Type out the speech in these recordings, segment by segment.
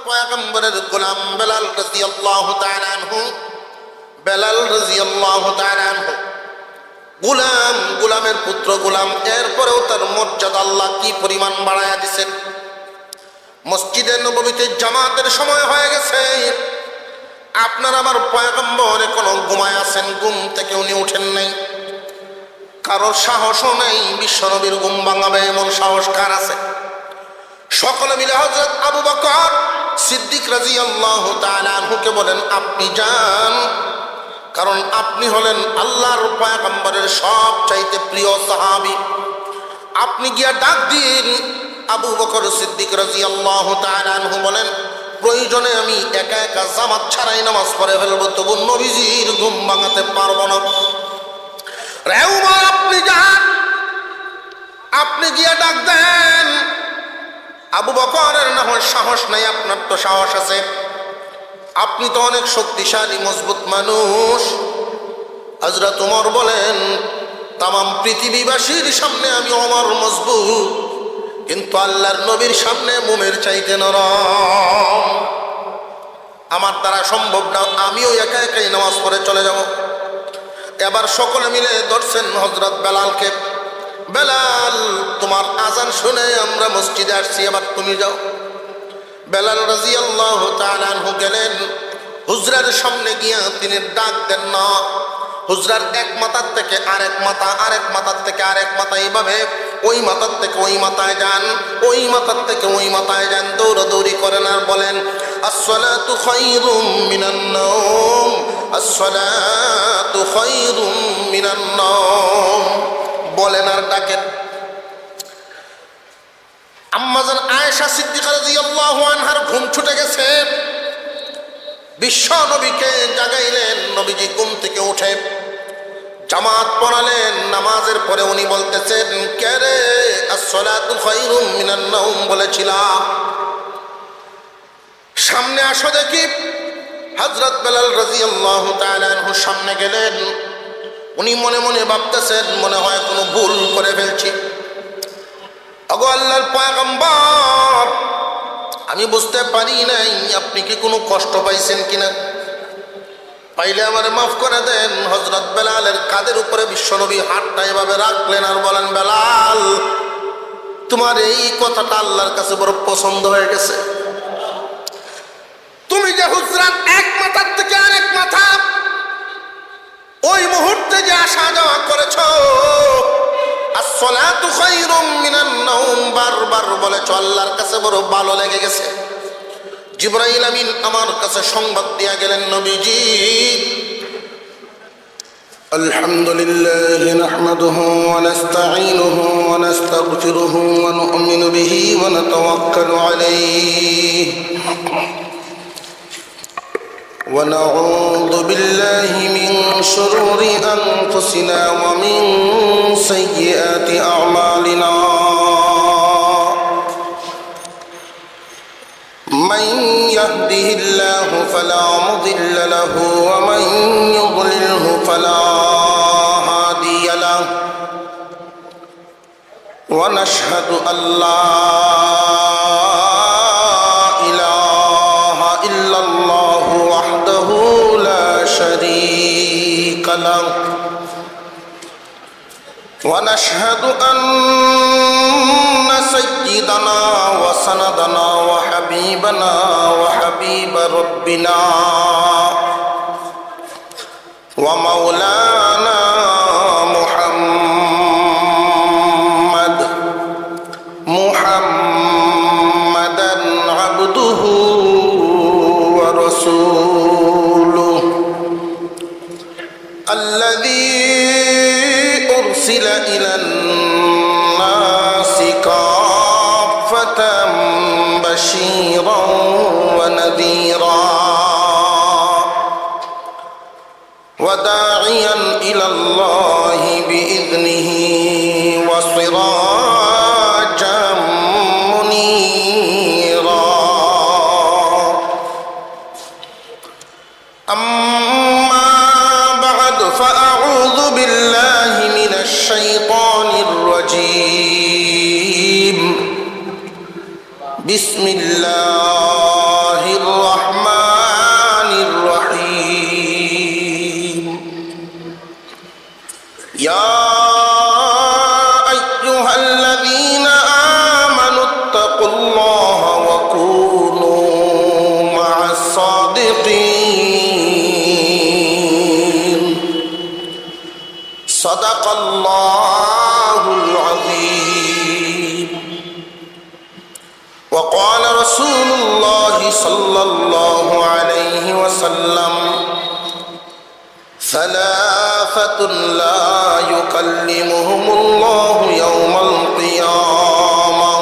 পয়গম্বরের গোলাম বেলাল রাদিয়াল্লাহু তাআলা আনহু, বেলাল রাদিয়াল্লাহু তাআলা আনহু গোলামের পুত্র গোলাম, এরপরেও তার মর্যাদা আল্লাহ কি পরিমাণ বাড়ায়া দিয়েছেন। মসজিদে নববীতে জামাতের সময় হয়ে গেছে, আপনার আমার পয়গম্বর এখনো ঘুমায় আছেন, ঘুম থেকে উনি উঠেন নাই। কারো সাহসও নেই বিশ্বনবীর ঘুম ভাঙাবে এমন সাহস কার আছে? সকলে মিলে হযরত আবু বকর সিদ্দিক রাদিয়াল্লাহু তাআলা আনহুকে বলেন, আপনি যান, কারণ আপনি হলেন আল্লাহর পয়গম্বরের সবচাইতে প্রিয় সাহাবী। আপনি গিয়া ডাক দিন। আবু বকর সিদ্দিক রাদিয়াল্লাহু তাআলা আনহু বলেন, প্রয়োজনে আমি একা একা জামাত ছাড়াই নামাজ পড়ে ফেলবো, তবু নবীজির ঘুম ভাঙাতে পারবো না। রে উমর, আপনি যান, আপনি গিয়া ডাক দেন। আবু বকরের না হয় সাহস নাই, আপনার তো সাহস আছে, আপনি তো অনেক শক্তিশালী মজবুত মানুষ। হযরত উমর বলেন, তামাম পৃথিবীবাসীর সামনে আমি ওমর মজবুত, কিন্তু আল্লাহর নবীর সামনে মোমের চাইতে নরম। আমার দ্বারা সম্ভব না, আমিও একা একাই নামাজ পড়ে চলে যাব। এবার সকলে মিলে ধরছেন হযরত বেলালকে। বেলাল, তোমার আজান শুনে আমরা মসজিদে আসছি, এবার তুমি যাও। বেলাল রাদিয়াল্লাহু তাআলা আনহু গেলেন হুজরার সামনে গিয়া তিনি ডাক দেন না। হুজরার এক মাথার থেকে আরেক মাথা, আরেক মাথার থেকে আরেক মাথা, এইভাবে ওই মাথার থেকে ওই মাথায় যান, ওই মাথার থেকে ওই মাথায় যান, দৌড়াদৌড়ি করেন আর বলেন, আসসালাতু খায়রুম মিনান নাওম, আসসালাতু খায়রুম মিনান নাওম বলেন আর ডাকেন। আম্মাজান আয়েশা সিদ্দিকা রাদিয়াল্লাহু আনহার ঘুম ছুটে গেছে, বিশ্ব নবীকে জাগাইলেন। নবীজি ঘুম থেকে উঠে জামাত পড়ালেন। নামাজের পরে উনি বলতেছেন, কে রে আসসালাতু খায়রুম মিনান নাওম বলেছিলাম, সামনে আসো দেখি। হযরত বেলাল রাদিয়াল্লাহু তাআলা আনহু সামনে গেলেন। উনি মনে মনে ভাবতেছেন, মনে হয় কোনো ভুল করে ফেলছি। ওগো আল্লাহর পয়গম্বর, আমি বুঝতে পারি নাই আপনি কি কোনো কষ্ট পাইছেন কিনা, পাইলে আমারে মাফ করে দেন। হযরত বেলালের কাঁধের উপরে বিশ্বনবী হাতটা এভাবে রাখলেন আর বলেন, বেলাল, তোমার এই কথাটা আল্লাহর কাছে বড় পছন্দ হয়ে গেছে। তুমি যে হুজরাত এক মাথার থেকে আরেক মাথা ওই মুহূর্তে যে আসা যাওয়া করেছ, আসসালাতু খায়রুম মিনান নাওম বারবার বলেছ, আল্লাহর কাছে বড় ভালো লেগে গেছে। জিবরাইল আমিন আমার কাছে সংবাদ দিয়া গেলেন, নবীজি আলহামদুলিল্লাহি নাহমাদুহু ওয়া নাস্তাঈনুহু ওয়া নাস্তাগফিরুহু ওয়া নু'মিনু বিহি ওয়া নাতাওয়াক্কালু আলাইহি ওয়া নাউযু বিল্লাহি মিন শুরুরি আনফুসিনা ওয়া মিন সাইয়্যাতি আ'মালিনা। من يهده الله فلا مضل له ومن يضلله فلا هادي له ونشهد أن لا إله إلا الله وحده لا شريك له ونشهد أن سيدنا وسندنا وحبيبنا وحبيب ربنا ومولانا محمدا عبده ورسوله الذي أرسل إلى الناس كافة بشيرا ونذيرا وداعيا إلى الله بإذنه وسراجا منيرا. أما بعد فأعوذ بالله من الشيطان الرجيم. بسم الله সাদাকাল্লাহুল আযীম। وقال رسول الله صلى الله عليه وسلم ثلاثة لا يكلمهم الله يوم القيامة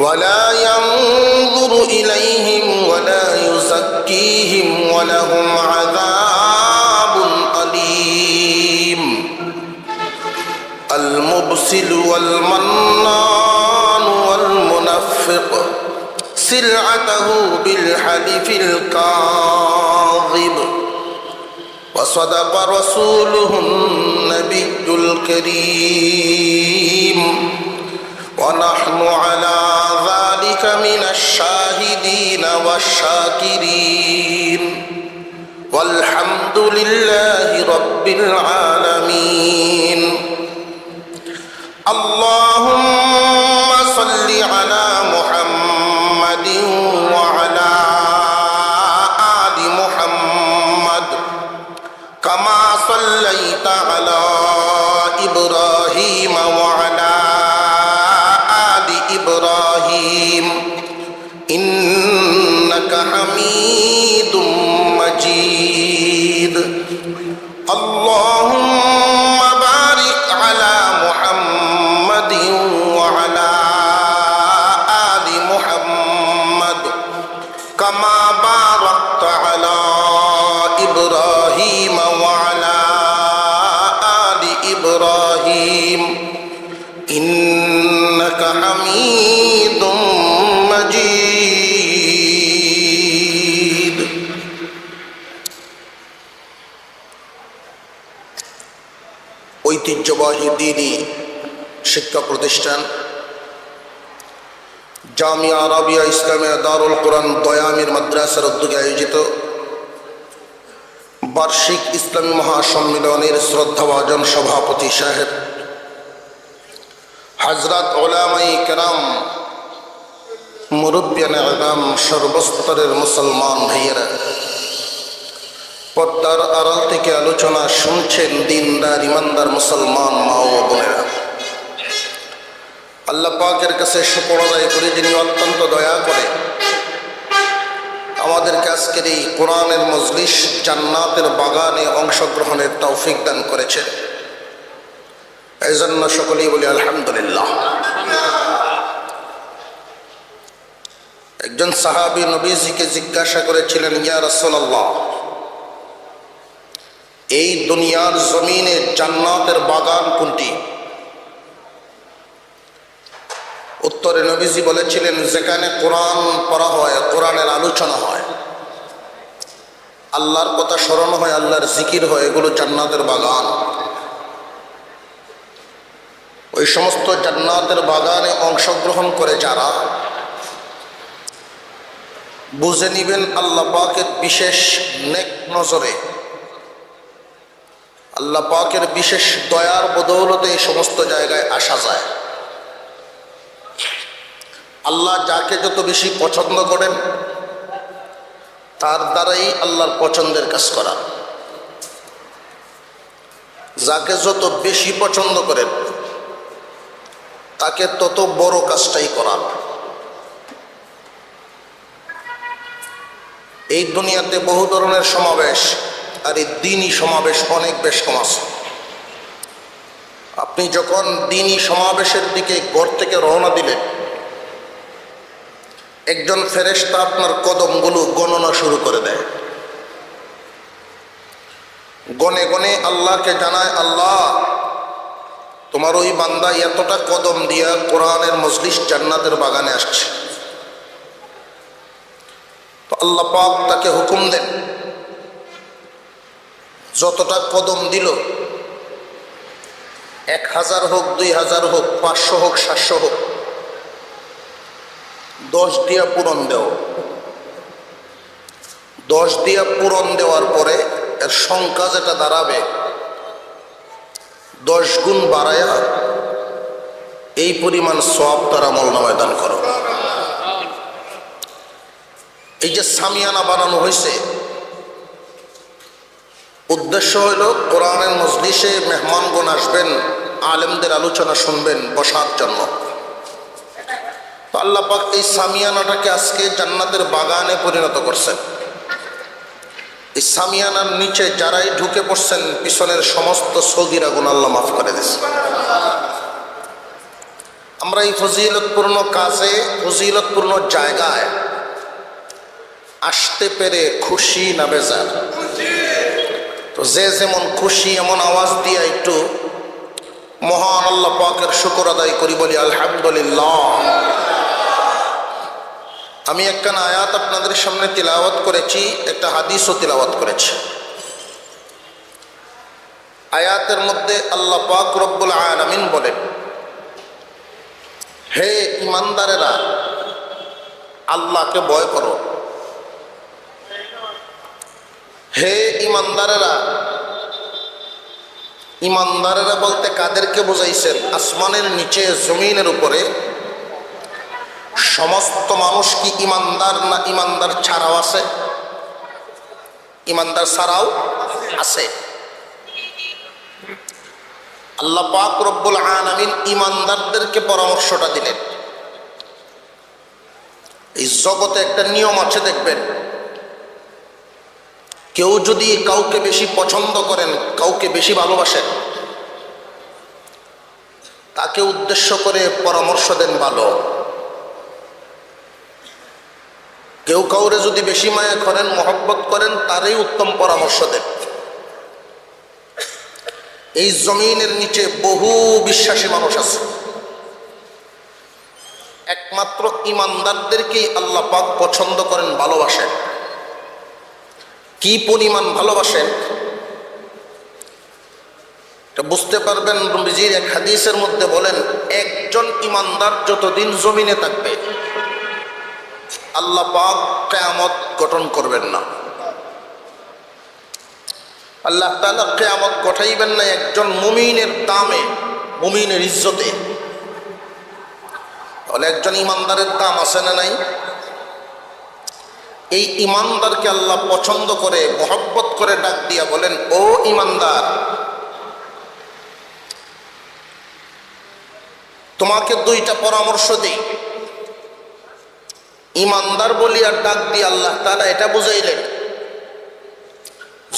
ولا ينظر إليهم ولا يزكيهم ولهم عذاب أليم المبسل والمنان والمنفق سلعته بالحلف الكاذب وصدق رسوله النبي الكريم ونحن على ذلك من الشاهدين والشاكرين والحمد لله رب العالمين اللهم صل على محمد وعلى آل محمد كما صليت على إبراهيم وعلى آل إبراهيم إنك حميد مجيد اللهم بارك على محمد وعلى آل محمد كما باركت على إبراهيم وعلى آل إبراهيم إنك حميد مجيد ঐতিহ্যবাহী দ্বীনি শিক্ষা প্রতিষ্ঠান জামিয়া আরাবিয়া ইসলামিয়া দারুল কোরআন দয়ামির মাদ্রাসার উদ্যোগে আয়োজিত বার্ষিক ইসলামী মহাসম্মেলনের শ্রদ্ধাভাজন সভাপতি সাহেব হযরত উলামায়ে কেরাম মুরব্বিয়ানে আযম সর্বস্তরের মুসলমান ভাইয়েরা, পর্দার আড়াল থেকে আলোচনা শুনছেন দিনদার ইমানদার মুসলমান মা ও বোনেরা, আল্লাহ পাকের কাছে শুকর আদায় করি যিনি অত্যন্ত দয়া করে আমাদেরকে আজকের এই কোরআনের মজলিস জান্নাতের বাগানে অংশগ্রহণের তৌফিক দান করেছেন। এই জন্য সকলেই বলি আলহামদুলিল্লাহ। একজন সাহাবী নবীজিকে জিজ্ঞাসা করেছিলেন, ইয়া রাসূলুল্লাহ, এই দুনিয়ার জমিনে জান্নাতের বাগান কোনটি? উত্তরে নবীজি বলেছিলেন, যেখানে কোরআন পড়া হয়, কোরআনের আলোচনা হয়, আল্লাহর কথা স্মরণ হয়, আল্লাহর জিকির হয়, এগুলো জান্নাতের বাগান। ওই সমস্ত জান্নাতের বাগানে অংশগ্রহণ করে যারা, বুঝে নিবেন আল্লাহ পাকের বিশেষ নেক নজরে, আল্লাহ পাকের বিশেষ দয়ার বদৌলতে এই সমস্ত জায়গায় আসা যায়। আল্লাহ যাকে যত বেশি পছন্দ করেন তার দ্বারাই আল্লাহর পছন্দের কাজ করা, যাকে যত বেশি পছন্দ করেন তাকে তত বড় কাজটাই করা। এই দুনিয়াতে বহু ধরনের সমাবেশ, আর এই দ্বীনি সমাবেশ অনেক বেশ কম আছে। আপনি যখন দ্বীনি সমাবেশের দিকে ঘর থেকে রওনা দিলেন, একজন ফেরেশতা আপনার কদমগুলো গণনা শুরু করে দেয়। গনে গনে আল্লাহকে জানায়, আল্লাহ তোমার ওই বান্দা এতটা কদম দিয়া কোরআনের মজলিস জান্নাতের বাগানে আসছে। তো আল্লাহ পাক তাকে হুকুম দেন, যতটা কদম দিল, 1000 হোক, 2000 হোক, 500 হোক, 700 হোক, 10 দিয়া পূরণ দেও। 10 দিয়া পূরণ দেওয়ার পরে এর সংখ্যা যেটা দাঁড়াবে 10 গুণ বাড়ায়া এই পরিমাণ সওয়াব তার আমলনামায় দান করো। এই যে সামিয়ানা বানানো হয়েছে, উদ্দেশ্য হইল কোরআনের মজলিসে মেহমানগণ আসবেন, আলেমদের আলোচনা শুনবেন, বসার জন্য। তো আল্লাহ পাক এই সামিয়ানাটাকে আজকে জান্নাতের বাগানে পরিণত করছেন। এই সামিয়ানার নিচে যারাই ঢুকে পড়ছেন পিছনের সমস্ত সগীরা গুনাহ আল্লাহ মাফ করে দিয়েছে। আমরা এই ফজিলতপূর্ণ কাজে, ফজিলতপূর্ণ জায়গায় আসতে পেরে খুশি না বেজার? তো যে যেমন খুশি এমন আওয়াজ দিয়ে একটু মহান আল্লাহ পাকের শুকর আদায় করি, বলি আলহামদুলিল্লাহ। আমি একখানা আয়াত আপনাদের সামনে তিলাওয়াত করেছি, একটা হাদিসও তিলাওয়াত করেছি। আয়াতের মধ্যে আল্লাহ পাক রব্বুল আলামিন বলেন, হে ইমানদারেরা আল্লাহকে ভয় করো। হে ইমানদারেরা, ইমানদারেরা বলতে কাদেরকে বোঝাইছেন? আসমানের নিচে জমিনের উপরে সমস্ত মানুষ কি ইমানদার না ইমানদার ছাড়াও আছে? ইমানদার ছাড়াও আছে। আল্লাহ পাক রব্বুল আলামিন ইমানদারদেরকে পরামর্শটা দিলেন। এই জগতে একটা নিয়ম আছে, দেখবেন, কেউ যদি কাউকে বেশি পছন্দ করেন, কাউকে বেশি ভালোবাসেন, তাকে উদ্দেশ্য করে পরামর্শ দেন ভালো। কেউ কাউরে যদি বেশি মায়া করেন, মহব্বত করেন, তারই উত্তম পরামর্শ দেন। এই জমিনের নিচে বহু বিশ্বাসী মানুষ আছে, একমাত্র ইমানদারদেরকেই আল্লাহ পাক পছন্দ করেন, ভালোবাসেন। কি পরিমাণ ভালোবাসেন এটা বুঝতে পারবেন। নবীজির এক হাদিসের মধ্যে বলেন, একজন ইমানদার যতদিন জমিনে থাকবে আল্লাহ পাক কিয়ামত গঠন করবেন না। আল্লাহ তাআলা কিয়ামত গঠাইবেন না একজন মুমিনের দামে, মুমিনের ইজ্জতে। তাহলে একজন ইমানদারের দাম আছে না নাই? এই ইমানদারকে আল্লাহ পছন্দ করে, মহব্বত করে ডাক দিয়া বলেন, ও ইমানদার, তোমাকে দুইটা পরামর্শ দেই। ইমানদার বলিয়া ডাক দিয়ে আল্লাহ তাআলা এটা বুঝাইলেন,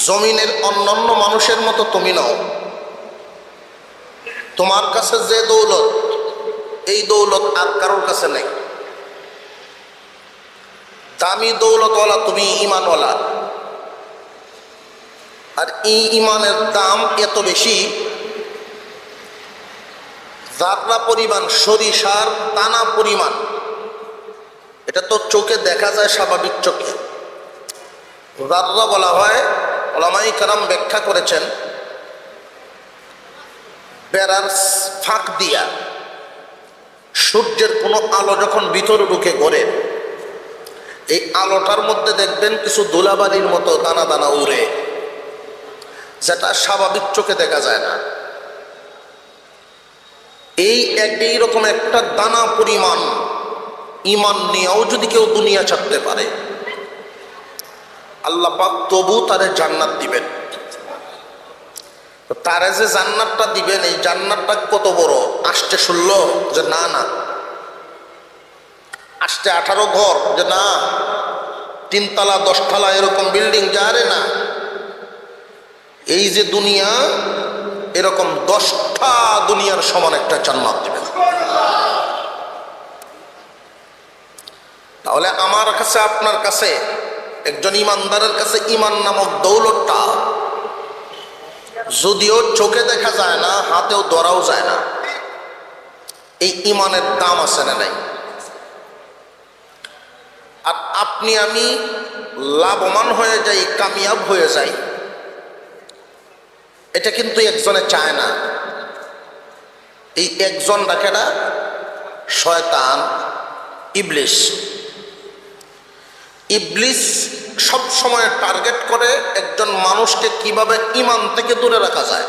জমিনের অন্যান্য মানুষের মতো তুমি নাও। তোমার কাছে যে দৌলত, এই দৌলত আর কারোর কাছে নেই। দামি দৌলতওয়ালা তুমি, ইমানওয়ালা। আর এই ইমানের দাম এত বেশি, যাত্রা পরিমাণ, সরিষার দানা পরিমাণ। এটা তো চোখে দেখা যায়, স্বাভাবিক চোখে। যাত্রা বলা হয়, ওলামায়ে কেরাম ব্যাখ্যা করেছেন, বেড়ার ফাঁক দিয়া সূর্যের কোনো আলো যখন ভিতরে ঢুকে ঘরে, এই আলোটার মধ্যে দেখবেন কিছু ধুলাবালির মতো দানা দানা উড়ে, যেটা স্বাভাবিক চোখে দেখা যায় না। এই রকম একটা দানা পরিমাণ ইমান নিয়েও যদি কেউ দুনিয়া ছাড়তে পারে, আল্লাহ পাক তবু তারে জান্নাত দিবেন। তারে যে জান্নাতটা দিবেন, এই জান্নাতটা কত বড়? আসতে শুনল যে না না, আসতে 18 ঘর, যে না 3 তলা 10 তলা এরকম বিল্ডিং, যারে না। এই যে দুনিয়া, এরকম 10টা দুনিয়ার সমান একটা জান্নাত দিবেন। তাহলে আমার কাছে, আপনার কাছে, একজন ইমানদারের কাছে ইমান নামক দৌলতটা যদিও চোখে দেখা যায় না, হাতেও ধরাও যায় না, এই ইমানের দাম আছে না নাই? আর আপনি আমি লাভবান হয়ে যাই, কামিয়াব হয়ে যাই, এটা কিন্তু একজনে চায় না। এই একজন ডাকেরা শয়তান, ইবলিস। ইবলিস সব সময় টার্গেট করে একজন মানুষকে কিভাবে ঈমান থেকে দূরে রাখা যায়।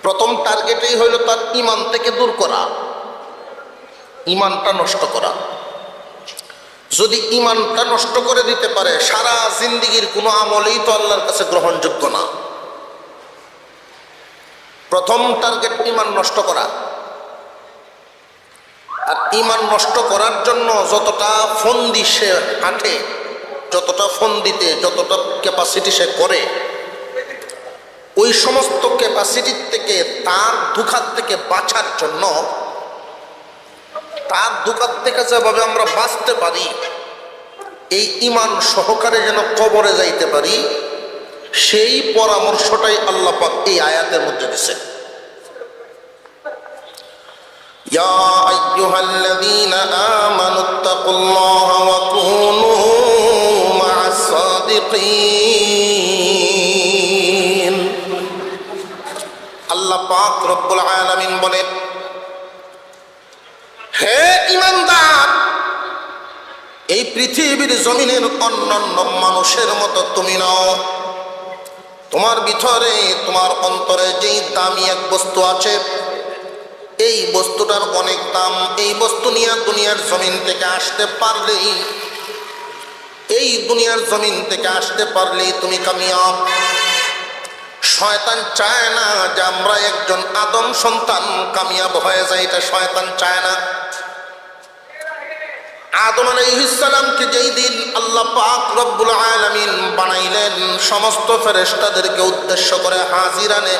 প্রথম টার্গেটই হইল তার ঈমান থেকে দূর করা, ঈমানটা নষ্ট করা। যদি ইমানটা নষ্ট করে দিতে পারে, সারা জিন্দিগির কোনো আমলই তো আল্লাহর কাছে গ্রহণযোগ্য না। প্রথম টার্গেট ইমান নষ্ট করা। আর ইমান নষ্ট করার জন্য যতটা ফন্দি সে হাঁটে, যতটা ফন্দিতে যতটা ক্যাপাসিটি সে করে, ওই সমস্ত ক্যাপাসিটির থেকে, তার ধোঁকার থেকে বাঁচার জন্য, তার ধোঁকার থেকে যেভাবে আমরা বাঁচতে পারি, এই ইমান সহকারে যেন কবরে যাইতে পারি, সেই পরামর্শটাই আল্লাহ পাক এই আয়াতের মধ্যে দিয়েছেন। ইয়া আইয়ুহাল্লাযীনা আমানুত্তাকুল্লাহা ওয়া কুনু মা'আস সাদিকিন। আল্লাহ পাক রব্বুল আলামিন বলেন, হে ঈমানদার, এই পৃথিবীর জমিনের অন্যান্য মানুষের মতো তুমি নাও। তোমার ভিতরে, তোমার অন্তরে যেই দামি এক বস্তু আছে, এই বস্তুটার অনেক দাম। এই বস্তু নিয়ে দুনিয়ার জমিন থেকে আসতে পারলেই, এই দুনিয়ার জমিন থেকে আসতে পারলেই তুমি কামিয়াব। শয়তান চায় না যে আমরা একজন আদম সন্তান কামিয়াব হয়ে যায়, এটা শয়তান চায় না। আদম আলাইহিস সালামকে যেই দিন আল্লাহ পাক রব্বুল আলামিন বানাইলেন, সমস্ত ফেরেশতাদেরকে উদ্দেশ্য করে হাজিরানে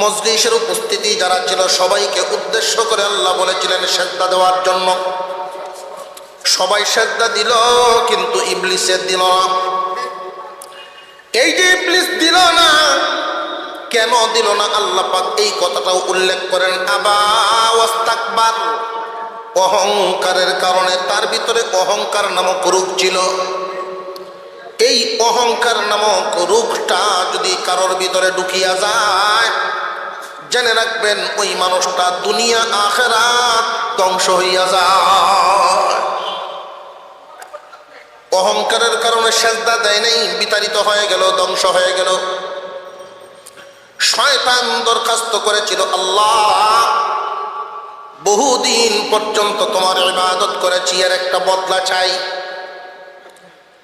মজলিসের উপস্থিতি যারা ছিল সবাইকে উদ্দেশ্য করে আল্লাহ বলেছিলেন সেজদা দেওয়ার জন্য। সবাই সেজদা দিল, কিন্তু ইবলিসের দিল না। এই যে ইবলিস দিল না, কেন দিল না আল্লাহ পাক এই কথাটাও উল্লেখ করেন, আবা ওয়াস্তাকবার, অহংকারের কারণে। তার ভিতরে অহংকার নামক রোগ ছিল। এই অহংকার নামক রোগটা যদি কারোর ভিতরে ঢুকিয়া যায়, জেনে রাখবেন ওই মানুষটা দুনিয়া আখিরাত ধ্বংস হইয়া যায়। অহংকারের কারণে সেজদা দেয় নাই, বিতাড়িত হয়ে গেল, ধ্বংস হয়ে গেল। শয়তান দরখাস্ত করেছিল, আল্লাহ বহুদিন পর্যন্ত তোমার ইবাদত করেছি, এর একটা বদলা চাই।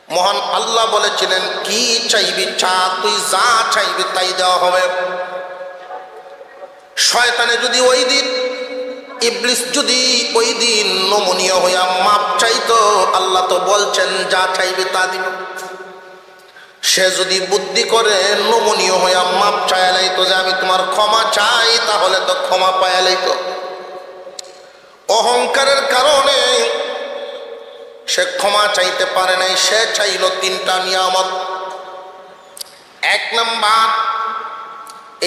মহান আল্লাহ বলেছিলেন, কি চাইবি চা, তুই যা চাইবি তাই দেওয়া হবে। শয়তানে যদি ওই দিন, ইবলিস যদি ওই দিন নমনীয় হইয়া মাপ চাইতো, আল্লাহ তো বলছেন যা চাইবে তা দিব। সে যদি বুদ্ধি করে নমনীয় হইয়া মাপ চাইয়া লাইতো যে আমি তোমার ক্ষমা চাই, তাহলে তো ক্ষমা পাইয়া লাইতো। অহংকারের কারণে সে ক্ষমা চাইতে পারে নাই। সে চাইল তিনটা নিয়ামত। এক নাম্বার,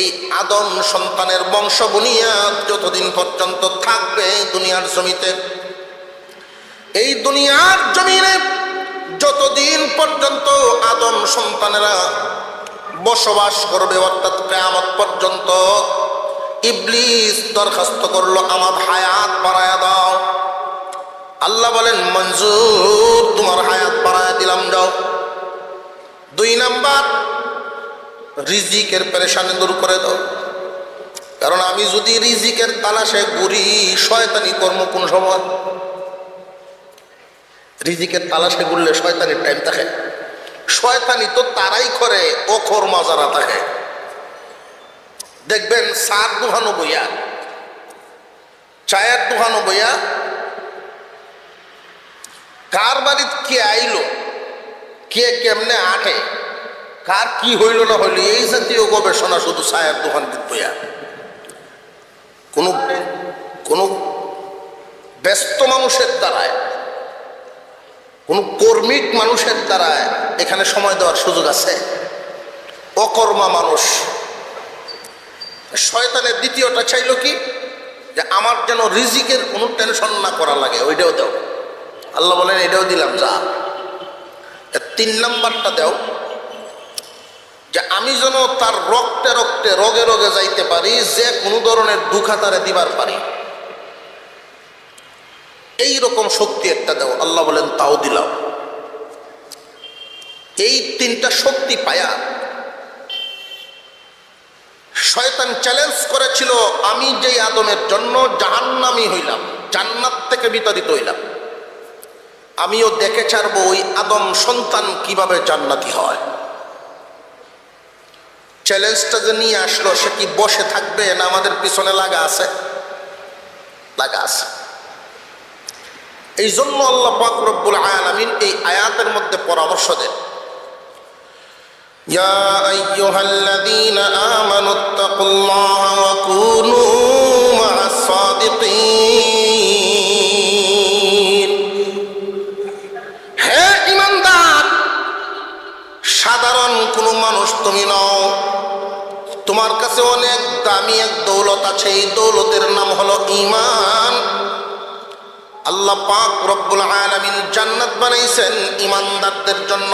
এই আদম সন্তানের বংশ বুনিয়াদ যতদিন পর্যন্ত থাকবে দুনিয়ার জমিতে, এই দুনিয়ার জমিনে যতদিন পর্যন্ত আদম সন্তানেরা বসবাস করবে, অর্থাৎ কিয়ামত পর্যন্ত, ইবলিস দরখাস্ত করলো আমার হায়াত বাড়ায়া দাও। আল্লাহ বলেন মঞ্জুর, তোমার হায়াত বাড়ায়া দিলাম, যাও। দুই নাম্বার, রিজিকের পেরেশানি দূর করে দাও। কারণ আমি যদি রিজিকের তালাশে ঘুরি, শয়তানি কর্ম কোন সময়? রিজিকের তালাশে ঘুরলে শয়তানির টাইম থাকে। শয়তানি তো তারাই করে অখর মাজারা থাকে। দেখবেন চার দোকানো বইয়া, চায়ের দোকানো বইয়া, কার বাড়িতে কে আইলো, কে কেমনে আটে, কার কি হইল না হইল, এই জাতীয় গবেষণা শুধু চায়ের দোকান বইয়া। কোনো ব্যস্ত মানুষের দ্বারায়, কোন কর্মিক মানুষের দ্বারায় এখানে সময় দেওয়ার সুযোগ আছে? অকর্মা মানুষ। শয়তানের দ্বিতীয়টা চাইল কি, যে আমার যেন রিজিকের কোনো টেনশন না করা লাগে, ওইটাও দাও। আল্লাহ বলেন এটাও দিলাম, যা। তিন নাম্বারটা দাও, যে আমি যেন তার রক্তে রক্তে, রোগে রোগে যাইতে পারি, যে কোনো ধরনের দুঃখা তারে দিবার পারি, এইরকম শক্তি একটা দাও। আল্লাহ বলেন তাও দিলাম। এই তিনটা শক্তি পায়া শয়তান চ্যালেঞ্জ করেছিল, আমি যেই আদমের জন্য জাহান্নামী হইলাম, জান্নাত থেকে বিতাড়িত হইলাম, আমিও দেখে ছাড়বো ওই আদম সন্তান কিভাবে জান্নাতি হয়। চ্যালেঞ্জটা যে নিয়ে আসলো, সে কি বসে থাকবে না আমাদের পিছনে লাগা আছে? লাগা আছে। এই জন্য আল্লাহ পাক রব্বুল আলামিন এই আয়াতের মধ্যে পরামর্শ দেন, ইয়া আইয়ুহাল্লাযীনা আমানুত্তাকুল্লাহা ওয়া কুনু মা'আস সাদিকিন। হে ঈমানদার, সাধারণ কোনো মানুষ তুমি নও, তোমার কাছে অনেক দামি এক দৌলত আছে, এই দৌলতের নাম হলো ঈমান। আল্লাহ পাক রব্বুল আলামিন জান্নাত বানাইছেন ঈমানদারদের জন্য।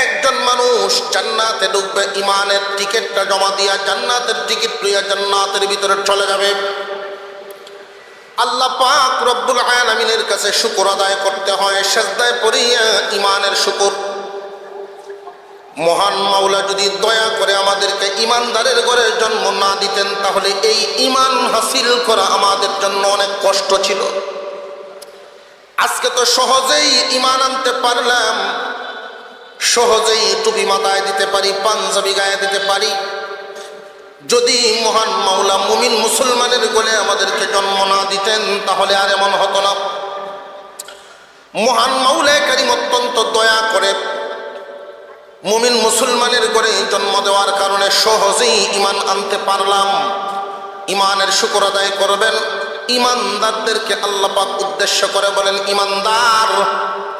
একজন মানুষ জান্নাতে ঢুকবে ঈমানের টিকিটটা জমা দিয়া, জান্নাতের টিকিট লইয়া জান্নাতের ভিতরে চলে যাবে। আল্লাহ পাক রব্বুল আলামিনের কাছে শুকর আদায় করতে হয়, সিজদায় পড়িয়া ঈমানের শুকর। মহান মাওলা যদি দয়া করে আমাদেরকে ঈমানদারের ঘরে জন্ম না দিতেন, তাহলে এই ঈমান হাসিল করা আমাদের জন্য অনেক কষ্ট ছিল। আজকে তো সহজেই ঈমান আনতে পারলাম, সহজেই টুপি মাথায় দিতে পারি, পাঞ্জাবি গায়ে দিতে পারি। যদি মহান মাওলা মুমিন মুসলমানের ঘরে আমাদেরকে জন্ম না দিতেন, তাহলে আর এমন হতো না। মহান মাওলা কারীম অত্যন্ত দয়া করে মুমিন মুসলমানের ঘরে জন্ম দেওয়ার কারণে সহজেই ঈমান আনতে পারলাম। ঈমানের শুকর আদায় করবেন। ঈমানদারদেরকে আল্লাহ পাক উদ্দেশ্য করে বলেন, ঈমানদার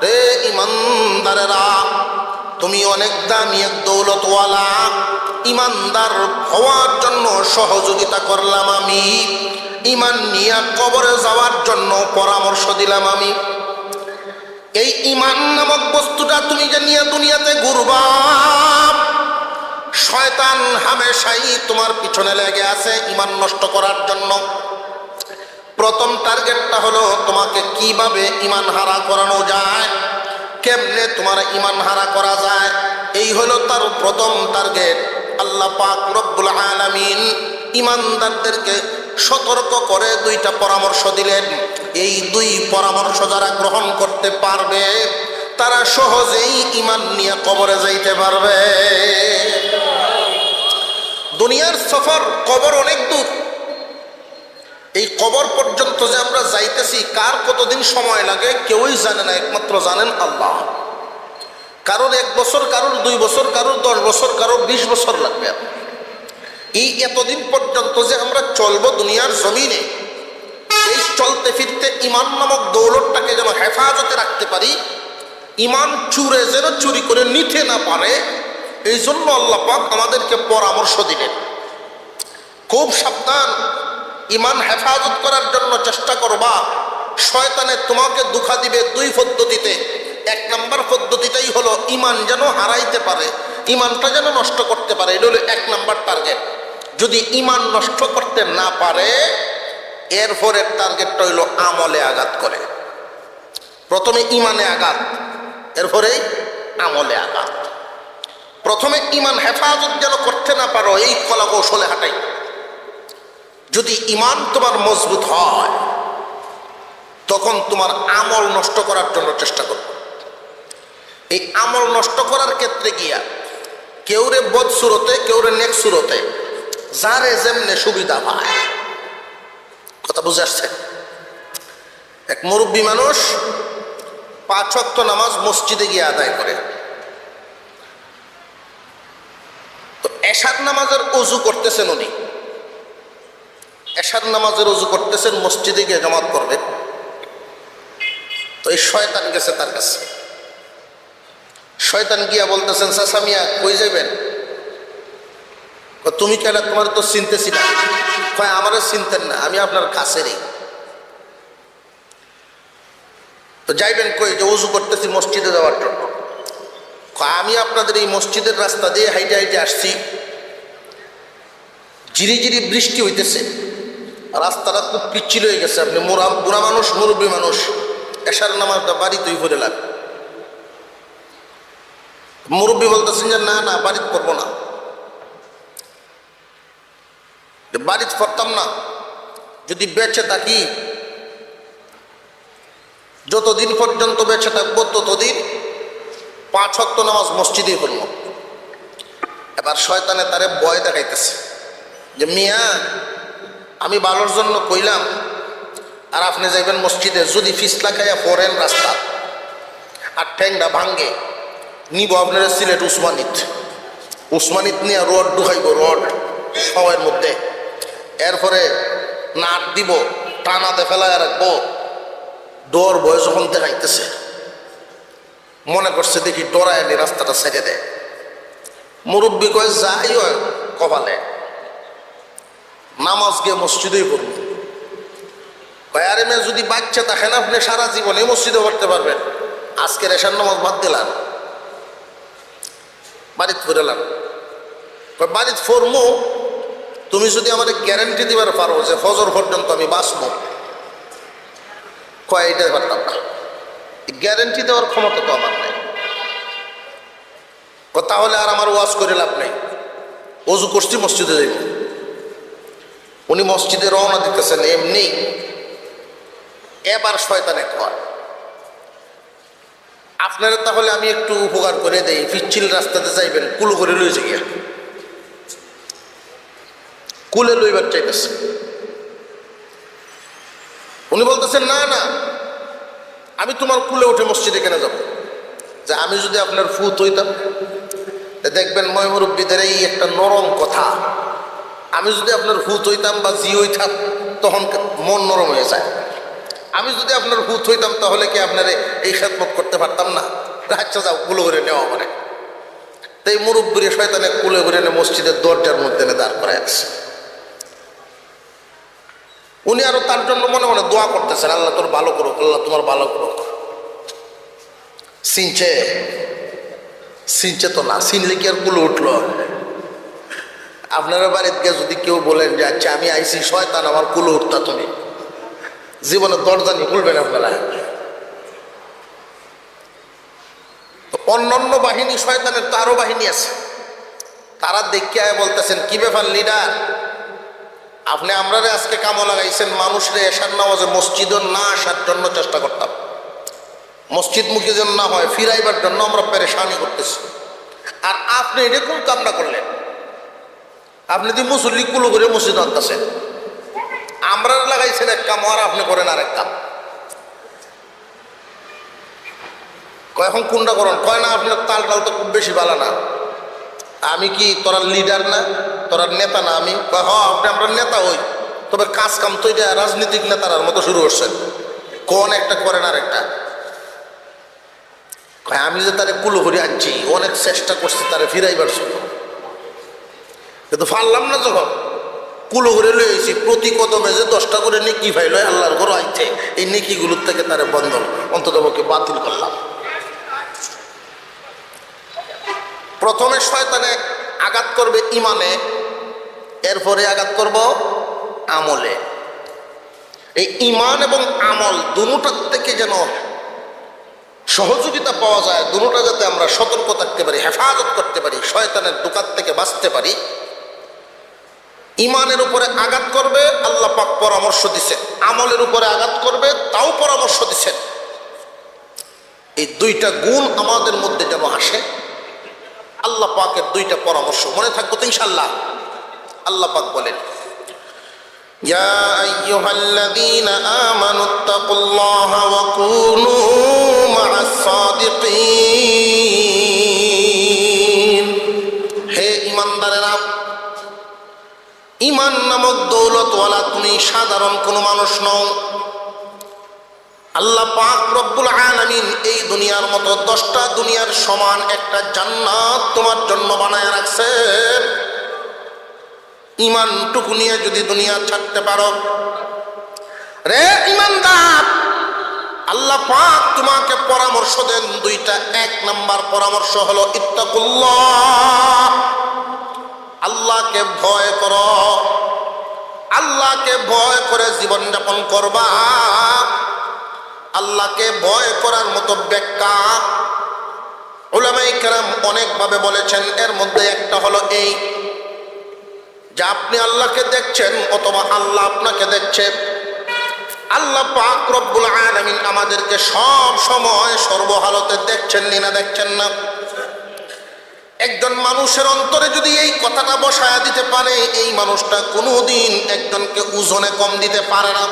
রে, ঈমানদারেরা, তুমি অনেক দামি এক দৌলতওয়ালা। ঈমানদার হওয়ার জন্য সহযোগিতা করলাম আমি, ঈমান নিয়ে কবরে যাওয়ার জন্য পরামর্শ দিলাম আমি। এই ঈমান নামক বস্তুটা তুমি যে নিয়ে দুনিয়াতে ঘুরবা, শয়তান হামেশাই তোমার পিছনে লেগে আছে ঈমান নষ্ট করার জন্য। প্রথম টার্গেটটা হলো তোমাকে কিভাবে ঈমান হারা করানো যায়, কেমনে তোমার ঈমান হারা করা যায়, এই হলো তার প্রথম টার্গেট। আল্লাহ পাক রব্বুল আলামিন ঈমানদারদেরকে সতর্ক করে দুইটা পরামর্শ দিলেন। এই দুই পরামর্শ যারা গ্রহণ করতে পারবে, তারা সহজেই ঈমান নিয়ে কবরে যাইতে পারবে। দুনিয়ার সফর, কবর অনেক দূর। এই কবর পর্যন্ত যে আমরা যাইতেছি, কার কতদিন সময় লাগে কেউই জানে না, একমাত্র জানেন আল্লাহ। কারোর 1 বছর, কারোর 2 বছর, কারোর 10 বছর, কারোর 20 বছর লাগবে। এই এতদিন পর্যন্ত যে আমরা চলবো দুনিয়ার জমিনে, এই চলতে ফিরতে ঈমান নামক দৌলতটাকে যেন হেফাজতে রাখতে পারি, ঈমান চুরে যেন চুরি করে নিতে না পারে, এই জন্য আল্লাহ পাক আমাদেরকে পরামর্শ দিলেন, খুব সাবধান, ঈমান হেফাজত করার জন্য চেষ্টা করবা। শয়তানে তোমাকে ধোঁকা দিবে 2 পদ্ধতিতে। 1 নম্বর পদ্ধতিটাই হলো ঈমান যেন হারাইতে পারে, ঈমানটা যেন নষ্ট করতে পারে। এটা হলো 1 নম্বর টার্গেট। যদি ঈমান নষ্ট করতে না পারে, এরপরের টার্গেটটা হইল আমলে আঘাত করে। প্রথমে ঈমানে আঘাত, এরপরেই আমলে আঘাত। প্রথমে ঈমান হেফাজত যেন করতে না পারো, এই কলা কৌশলে হাঁটাই। যদি ঈমান তোমার মজবুত হয়, তখন তোমার আমল নষ্ট করার জন্য চেষ্টা করবে। এই আমল নষ্ট করার ক্ষেত্রে গিয়া কেউরে বদ সুরতে, কেউরে নেক সুরতে, যারে যেমনে সুবিধা পায়। কথা বুঝে আসছে? এক মুরব্বী মানুষ 5 ওয়াক্ত নামাজ মসজিদে গিয়ে আদায় করে। তো এশার নামাজের ওযু করতেছেন উনি, এশার নামাজের ওযু করতেছেন, মসজিদে গিয়ে জামাত করবে। তো এই শয়তান গেছে তার কাছে। শয়তান গিয়া বলতেছেন, চাচা মিয়া কই যাবেন? তুমি কেন, তোমার তো চিনতেছি না। কয় আমারও চিনতেন না, আমি আপনার কাছেরই। তো যাইবেন কই? যে ওযু করতেছি মসজিদে যাওয়ার জন্য। আমি আপনাদের এই মসজিদের রাস্তা দিয়ে হাইটে হাইটে আসছি, ঝিরিঝিরি বৃষ্টি হইতেছে, রাস্তাটা খুব পিচ্ছিল হয়ে গেছে। আপনি বুড়া মানুষ, মুরব্বী মানুষ, এশার নামাজটা বাড়িতেই পড়ে লাগে। মুরব্বী বলতেছেন যে না না, বাড়িতে পড়বো না, বাড়িতে পড়তাম না, যদি বেঁচে থাকি যতদিন পর্যন্ত বেঁচে থাকবো ততদিন 5 ওয়াক্ত নামাজ মসজিদেই পড়ব। এবার শয়তানে তারে ভয় দেখাইতেছে যে মিয়া আমি ভালোর জন্য কইলাম আর আপনি যাইবেন মসজিদে, যদি ফিসলা খাইয়া পড়েন রাস্তা আর ঠ্যাংটা ভাঙ্গে নিব আপনারা সিলেট উসমানিত নিয়ে রড ঢুকাইব, রড সময়ের মধ্যে, এরপরে নাট দিব, টানাতে ফেলায় রাখবো। ডর ভয় যখন দেখাইতেছে মনে করছে দেখি ডরায় নি রাস্তাটা ছেড়ে দেয়। মুরব্বী কয় যাই হয় কপালে, নামাজ গিয়ে মসজিদেই পড়ব। আরে মেয়ে যদি বাচ্চা থাকেন আপনি সারা জীবনে মসজিদে পড়তে পারবেন, আজকের এশার নামাজ বাদ দিলাম, বাড়িতে পড়লাম। বাড়িতে ফরমো তুমি যদি আমাদের গ্যারান্টি দিবার পারো যে ফজর পর্যন্ত আমি বাঁচবো, কয় এটা পারতাম না, গ্যারান্টি দেওয়ার ক্ষমতা তো আমার নেই। তাহলে আর আমার ওয়াজ করে লাভ নেই, অজু করছি মসজিদে যাইব। উনি মসজিদে রওনা দিতেছেন এমনি, এবার শয়তানে কয় আপনারা তাহলে আমি একটু উপকার করে দেই, পিচ্ছিল রাস্তাতে যাইবেন, কুলো করে লইছে গিয়া, কুলে লইবার চাইতেছে। উনি বলতেছেন না না আমি তোমার কুলে উঠে মসজিদে কেন যাব, যে আমি যদি আপনার ফুত হইতাম, দেখবেন ময়মুরব্বীদের এই একটা নরম কথা, আমি যদি আপনার ফুত হইতাম বা জি হইতাম তখন মন নরম হয়ে যায়। আমি যদি আপনার ভূত হইতাম তাহলে কি আপনার এই খেদমত করতে পারতাম না? আচ্ছা যাও, কুলো করে নেওয়া মানে। তাই মুরব্বীর শয়তানে কুলে করে নিয়ে মসজিদের দরজার মধ্যে দাঁড় করায় আছে। উনি আরো তার জন্য মনে মনে দোয়া করতেছেন, আল্লাহ তোর ভালো করুক, আল্লাহ তোমার ভালো করুক। চিনছে তো না, চিনলে কি আর কুলে উঠলো? আপনারা বাড়িতে গিয়ে যদি কেউ বলেন যে আচ্ছা আমি আইসি শয়তান আমার কুলে উঠতা, তুমি জীবনে দরজা নিয়ে খুলবেন আপনারা। অন্যান্য বাহিনী শয়তানের তো আরো বাহিনী আছে, তারা দেখে আয় বলতেছেন কি ব্যাপার লিডার, আপনি আমরা আজকে কামো লাগাইছেন মানুষরে এশার নামাজে মসজিদে না আসার জন্য চেষ্টা করতাম, মসজিদ মুখী যেন না হয় ফিরাইবার জন্য আমরা পেরেশানি করতেছি, আর আপনি এরকম কামনা করলেন। আপনি যদি মুসল্লি কুলো করে মসজিদ আনতেছেন, আমরা লাগাইছেন এক কাম আর আপনি করেন আর এক কাম। এখন কোনটা করেন? কয় না আপনার তাল টাল তো খুব বেশি ভালো না, আমি কি তোরা লিডার না, তোরা নেতা না? আমি আপনি আমরা নেতা হই, তবে কাজ কাম তো এটা রাজনীতিক নেতার মতো শুরু করছেন, কোন একটা করেন আর একটা। আমি যে তারে কুলো করে আনছি, অনেক চেষ্টা করছি তারে ফিরাইবার জন্য, কিন্তু পারলাম না। যখন কুলো করে লইছি, প্রতি কদমে যে 10টা করে নেকি ফাইল হয় আল্লাহর ঘর আইতে, এই নেকিগুলোর থেকে তারে বন্ধন অন্ততপক্ষে বাতিল করলাম। প্রথমে শয়তানে আঘাত করবে ইমানে, এরপরে আঘাত করব আমলে। এই ইমান এবং আমল দুটোর থেকে যেন সহযোগিতা পাওয়া যায়, দুটোটা যাতে আমরা সতর্ক থাকতে পারি, হেফাজত করতে পারি, শয়তানের দোকান থেকে বাঁচতে পারি। ইমানের উপরে আঘাত করবে, আল্লাহ পাক পরামর্শ দিচ্ছেন, আমলের উপরে আঘাত করবে, তাও পরামর্শ দিচ্ছেন। এই দুইটা গুণ আমাদের মধ্যে যেন আসে, আল্লাহ পাকের দুইটা পরামর্শ মনে থাকবো তো ইনশাআল্লাহ। আল্লাহ পাক বলেন, ইয়া আইয়ুহাল্লাযীনা আমানুত্তাকুল্লাহা ওয়া কুনু মা'আস সাদিকিন। হে ঈমানদারেরা, ঈমান নামক দৌলতওয়ালা তুমি সাধারণ কোনো মানুষ নও। আল্লাহ পাক রব্বুল আলামিন এই দুনিয়ার মতো 10টা দুনিয়ার সমান একটা জান্নাত তোমার জন্য বানায় রাখছেন। ঈমানটুকু নিয়ে যদি দুনিয়া ছাড়তে পারো, রে ঈমানদার, আল্লাহ পাক তোমাকে পরামর্শ দেন দুইটা। 1 নাম্বার পরামর্শ হলো ইত্তাকুল্লাহ, আল্লাহকে ভয় করো। আল্লাহকে ভয় করে জীবন যাপন করবা। আল্লাহকে ভয় করার মতো ব্যাখ্যা উলামায়ে কেরাম অনেকভাবে বলেছেন, এর মধ্যে একটা হলো এই যে আপনি আল্লাহকে দেখছেন অথবা আল্লাহ আপনাকে দেখছেন। আল্লাহ পাক রব্বুল আলামিন আমাদেরকে সব সময় সর্বহালতে দেখছেন না দেখছেন না? একজন মানুষের অন্তরে যদি এই কথাটা বসায়া দিতে পারে, এই মানুষটা কোনোদিন একজনকে ওজনে কম দিতে পারে না।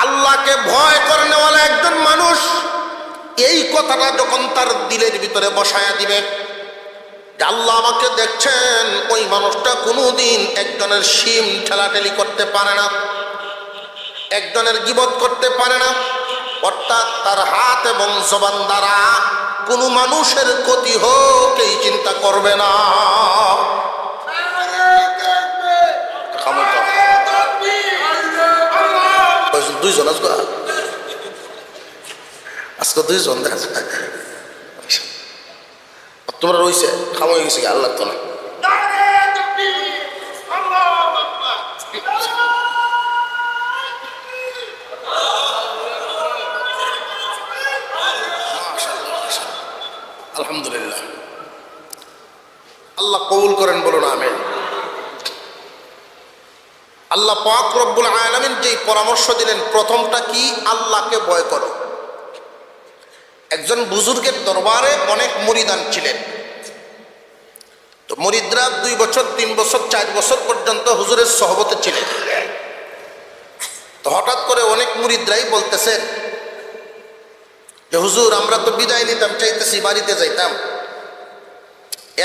আল্লাহকে ভয় করে নেওয়ালা একজন মানুষ এই কথাটা যখন তার দিলের ভিতরে বসায়া দিবে, আল্লাহ আমাকে দেখছেন, ওই মানুষটা কোনোদিন একজনের শিম ঠেলাঠেলি করতে পারে না, একজনের গীবত করতে পারে না। অর্থাৎ তার হাত এবং জবান দ্বারা কোনো মানুষের ক্ষতি হোক এই চিন্তা করবে না। দুইজন আজকে দুইজন তোমরা রয়েছে খামো হয়ে গেছে আল্লাহ তো না। আলহামদুলিল্লাহ, আল্লাহ কবুল করেন, বলুন আমিন। আল্লাহ পাক রব্বুল আলামিন যেই পরামর্শ দিলেন, প্রথমটা কি? আল্লাহকে ভয় করো। একজন বুজুর্গের দরবারে অনেক মুরিদান ছিলেন। তো মুরিদরা 2 বছর 3 বছর 4 বছর পর্যন্ত হুজুরের সহবতে ছিলেন। তো হঠাৎ করে অনেক মুরিদরাই বলতেছেন যে হুজুর, আমরা তো বিদায় নিতাম, চাইতেছি বাড়িতে যাইতাম,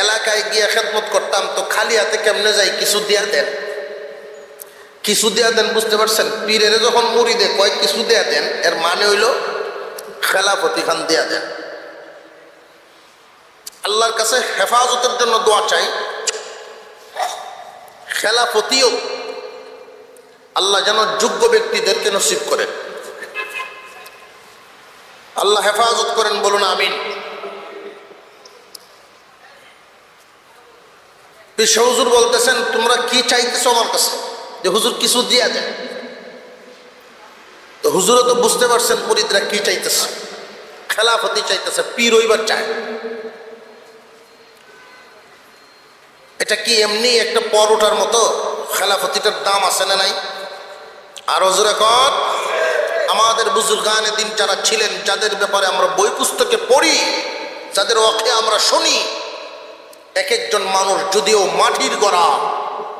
এলাকায় গিয়ে খেদমত করতাম, তো খালি হাতে কেমনে যাই, কিছু দিয়া দেন, কিছু দেয়া দেন। বুঝতে পারছেন? পীরের যখন মুরিদে কয় কিছু দেয়া দেন, এর মানে হইল খেলাফতি খান দেয়া দেন। আল্লাহর কাছে হেফাজতের জন্য দোয়া চাই, খেলাফতিও আল্লাহ যেন যোগ্য ব্যক্তিদেরকে নসিব করেন। আল্লাহ হেফাজত করেন, বলুন আমিন। পিসা হুজুর বলতেছেন, তোমরা কি চাইতেছো আমার কাছে, যে হুজুর কিছু দিয়া দেন। তো হুজুরও তো বুঝতে পারছেন মুরিদরা কি চাইতেছে, খেলাফতি চাইতেছে, পীর হইবার চায়। এটা কি এমনি একটা পরোটার মতো? খেলাফতিটার দাম আছে না নাই? আর হুজুর এখন আমাদের বুজুর্গানে দিন যারা ছিলেন, যাদের ব্যাপারে আমরা বই পুস্তকে পড়ি, যাদের ওয়াকে আমরা শুনি, এক একজন মানুষ যদিও মাটির গড়া,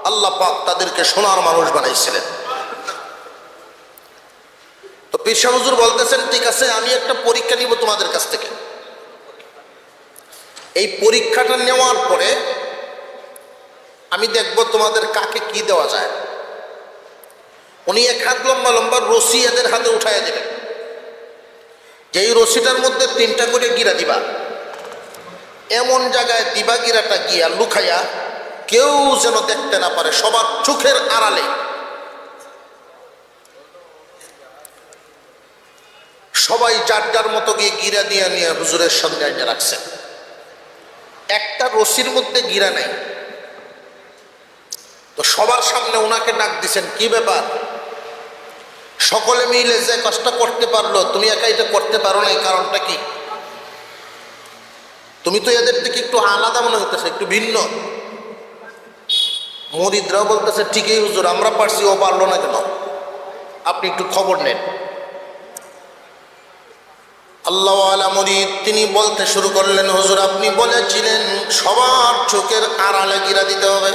আল্লাহ পাক তাদেরকে সোনার মানুষ বানাইছিলেন। তো পীর সাহেব হুজুর বলতেছেন, ঠিক আছে, আমি একটা পরীক্ষা নিব তোমাদের কাছ থেকে। এই পরীক্ষাটা নেওয়ার পরে আমি দেখব তোমাদের কাকে কি দেওয়া যায়। উনি এক হাত লম্বা লম্বা রশি এদের হাতে উঠাইয়া দেবেন, যেই রশিটার মধ্যে 3টা করে গিরা দিবা, এমন জায়গায় দিবা গিরাটা গিয়া লুকাইয়া, কেউ যেন দেখতে না পারে, সবার চোখের আড়ালে। সবাই যার যার মতো গিয়ে গিরা দিয়ে নিয়ে হুজুরের সামনে এনে রাখছেন। একটা রশির মধ্যে গিরা নাই। তো সবার সামনে ওনাকে ডাক দিছেন, কি ব্যাপার? সকলে মিলে যে কাজটা করতে পারলো, তুমি একা এটা করতে পারো নাই, কারণটা কি? তুমি তো এদের থেকে একটু আলাদা মনে হইতেছে, একটু ভিন্ন। মুরিদরাও বলতেছে, ঠিকই হুজুর, আমরা পারছি, ও পারলো না কেন? আপনি একটু খবর নেন। আল্লাহওয়ালা মুরিদ তিনি বলতে শুরু করলেন, হুজুর আপনি বলেছিলেন সবার চোখের আড়ালে গিরা দিতে হবে।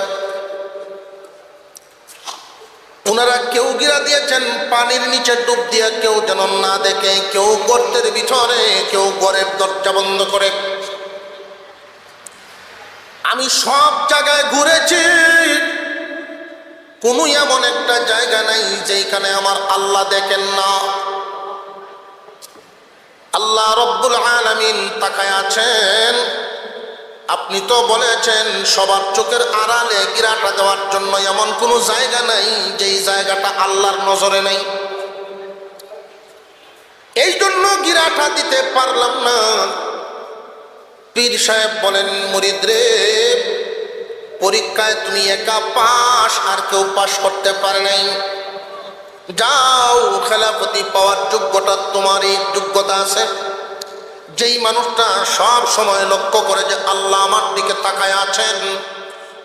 ওনারা কেউ গিরা দিয়েছেন পানির নিচে ডুব দিয়ে, কেউ যেন না দেখে, কেউ গর্তের ভিতরে, কেউ ঘরের দরজা বন্ধ করে। আমি সব জায়গায় ঘুরেছি, কোনো এমন একটা জায়গা নাই যেখানে আমার আল্লাহ দেখেন না। আল্লাহ রব্বুল আলামিন তাকায় আছেন। আপনি তো বলেছেন সবার চোখের আড়ালে গিরাটা দেওয়ার জন্য এমন কোনো জায়গা নাই যেই জায়গাটা আল্লাহর নজরে নাই। এই জন্য গিরাটা দিতে পারলাম না। পীর সাহেব বলেন, মুরিদ রে, পরীক্ষায় তুমি একা পাস, আর কেউ পাস করতে পারে নাই। যাও, খেলাফতি পাওয়ার যোগ্যতা তোমারই যোগ্যতা আছে। যেই মানুষটা সব সময় লক্ষ্য করে যে আল্লাহ আমার দিকে তাকায় আছেন,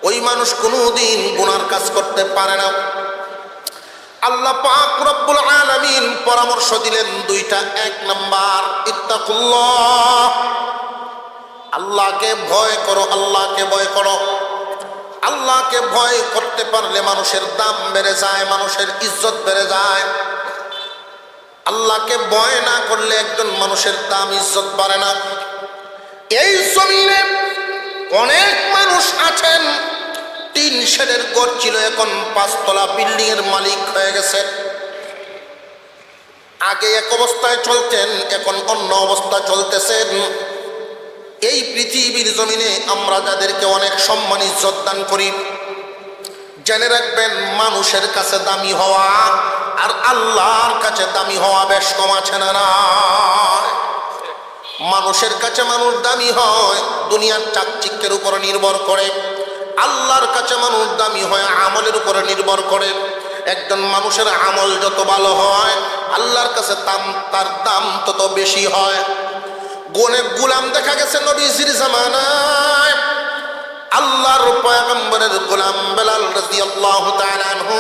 ওই মানুষ কোনোদিন গুনার কাজ করতে পারে না। আল্লাহ পাক রব্বুল আলামিন পরামর্শ দিলেন দুইটা। এক নাম্বার, ইত্তাকুল্লাহ, আল্লাহকে ভয় করো, আল্লাহকে ভয় করো। আল্লাহকে ভয় করতে পারলে মানুষের দাম বেড়ে যায়, মানুষের ইজ্জত বেড়ে যায়। আল্লাহকে ভয় না করলে একজন মানুষের দাম ইজ্জত বাড়ে না। এই জমিনে অনেক মানুষ আছেন, টিন শেডের ঘর ছিল, এখন 5 তলা বিল্ডিং এর মালিক হয়ে গেছে। আগে এক অবস্থায় চলতেন, এখন অন্য অবস্থা চলতেছেন। এই পৃথিবীর জমিনে আমরা যাদেরকে অনেক সম্মান ইজ্জত দান করি, জেনে রাখবেন মানুষের কাছে দামি হওয়া আর আল্লাহর কাছে দামি হওয়া বেশ কম আছে না? মানুষের কাছে মানুষ দামি হয় দুনিয়ার চাকচিক্যের উপর নির্ভর করে, আল্লাহর কাছে মানুষ দামি হয় আমলের উপরে নির্ভর করে। একজন মানুষের আমল যত ভালো হয় আল্লাহর কাছে তার দাম তত বেশি হয়। অনেক গোলাম দেখা গেছে নবীজির জামানায়, আল্লাহর পয়গম্বরের গোলাম বেলাল রাদিয়াল্লাহু তাআলা আনহু,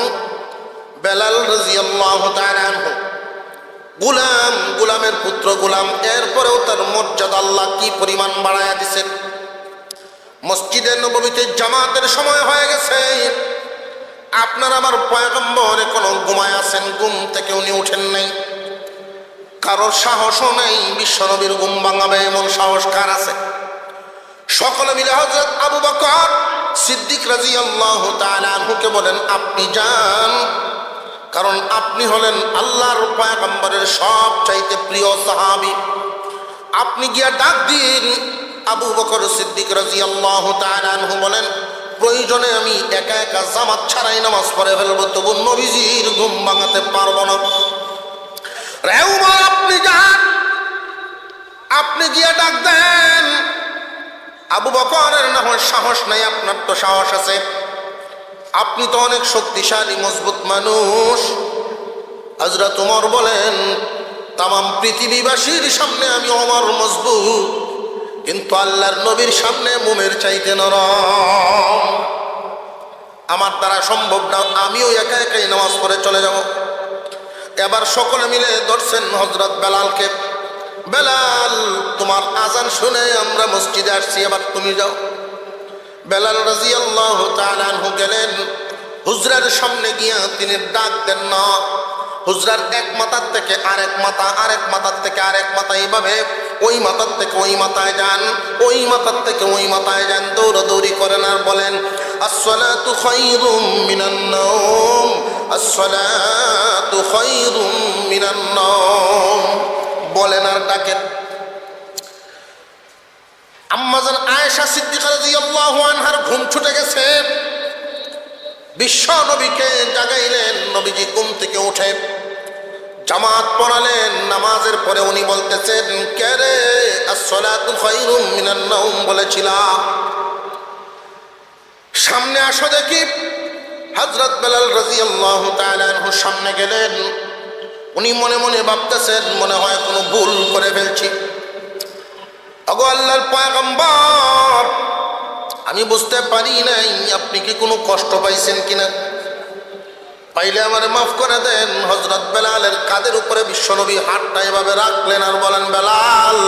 বেলাল রাদিয়াল্লাহু তাআলা আনহু গোলাম, গোলামের পুত্র গোলাম, এরপরেও তার মর্যাদা আল্লাহ কি পরিমাণ বাড়ায়া দিয়েছেন। মসজিদে নববীতে জামাতের সময় হয়ে গেছে, আপনার আমার পয়গম্বর এখনো ঘুমায় আছেন, ঘুম থেকে উনি উঠেন নাই। কারোর সাহসও নেই বিশ্বনবীর ঘুম ভাঙাবে এমন সাহস কার আছে? সকলে মিলে হযরত আবু বকর সিদ্দিক রাদিয়াল্লাহু তাআলা আনহুকে বলেন, আপনি যান, কারণ আপনি হলেন আল্লাহর পয়গম্বরের সবচাইতে প্রিয় সাহাবী। আপনি গিয়া ডাক দিন। আবু বকর সিদ্দিক রাদিয়াল্লাহু তাআলা আনহু বলেন, প্রয়োজনে আমি একা একা জামাত ছাড়াই নামাজ পড়ে ফেলবো, তবু নবীজির ঘুম ভাঙাতে পারবো না। রে উমর, আপনি যান, আপনি গিয়া ডাক দেন। আবু বকরের না হয় সাহস নাই, আপনার তো সাহস আছে, আপনি তো অনেক শক্তিশালী মজবুত মানুষ। হযরত উমর বলেন, তামাম পৃথিবীবাসীর সামনে আমি ওমর মজবুত, কিন্তু আল্লাহর নবীর সামনে মোমের চাইতে নরম। আমার দ্বারা সম্ভব না, আমিও একা একাই নামাজ পড়ে চলে যাব। এবার সকলে মিলে ধরছেন হযরত বেলালকে, বেলাল, তোমার আজান শুনে আমরা মসজিদে আসছি, এবার তুমি যাও। বেলাল রাদিয়াল্লাহু তাআলা আনহু গেলেন হুজরার সামনে গিয়া তিনি ডাক দেন না। হুজরার এক মাথার থেকে আরেক মাথা, আরেক মাথার থেকে আরেক মাথা, এইভাবে ওই মাথার থেকে ওই মাথায় যান, ওই মাথার থেকে ওই মাথায় যান, দৌড়াদৌড়ি করেন আর বলেন, আসসালাতু খায়রুম মিনান নাওম, আসসালাতু খায়রুম মিনান নাওম বলেন আর ডাকেন। আম্মাজান আয়েশা সিদ্দিকা রাদিয়াল্লাহু আনহার ঘুম ছুটে গেছে, বিশ্ব নবীকে জাগাইলেন। নবীজি ঘুম থেকে উঠে জামাত পড়ালেন। নামাজের পরে উনি বলতেছেন, কে রে, আসসালাতু খায়রুম মিনান নাওম বলেছিলাম, সামনে আসো দেখি। হযরত বেলাল রাদিয়াল্লাহু তাআলা আনহু সামনে গেলেন। উনি মনে মনে ভাবতেছেন, মনে হয় কোনো ভুল করে ফেলছি। ওগো আল্লাহর পয়গম্বর, আমি বুঝতে পারি নাই আপনি কি কোনো কষ্ট পাইছেন কিনা, পাইলে আমারে মাফ করে দেন। হযরত বেলালের কাঁধের উপরে বিশ্বনবী হাতটা এভাবে রাখলেন আর বলেন, বেলাল,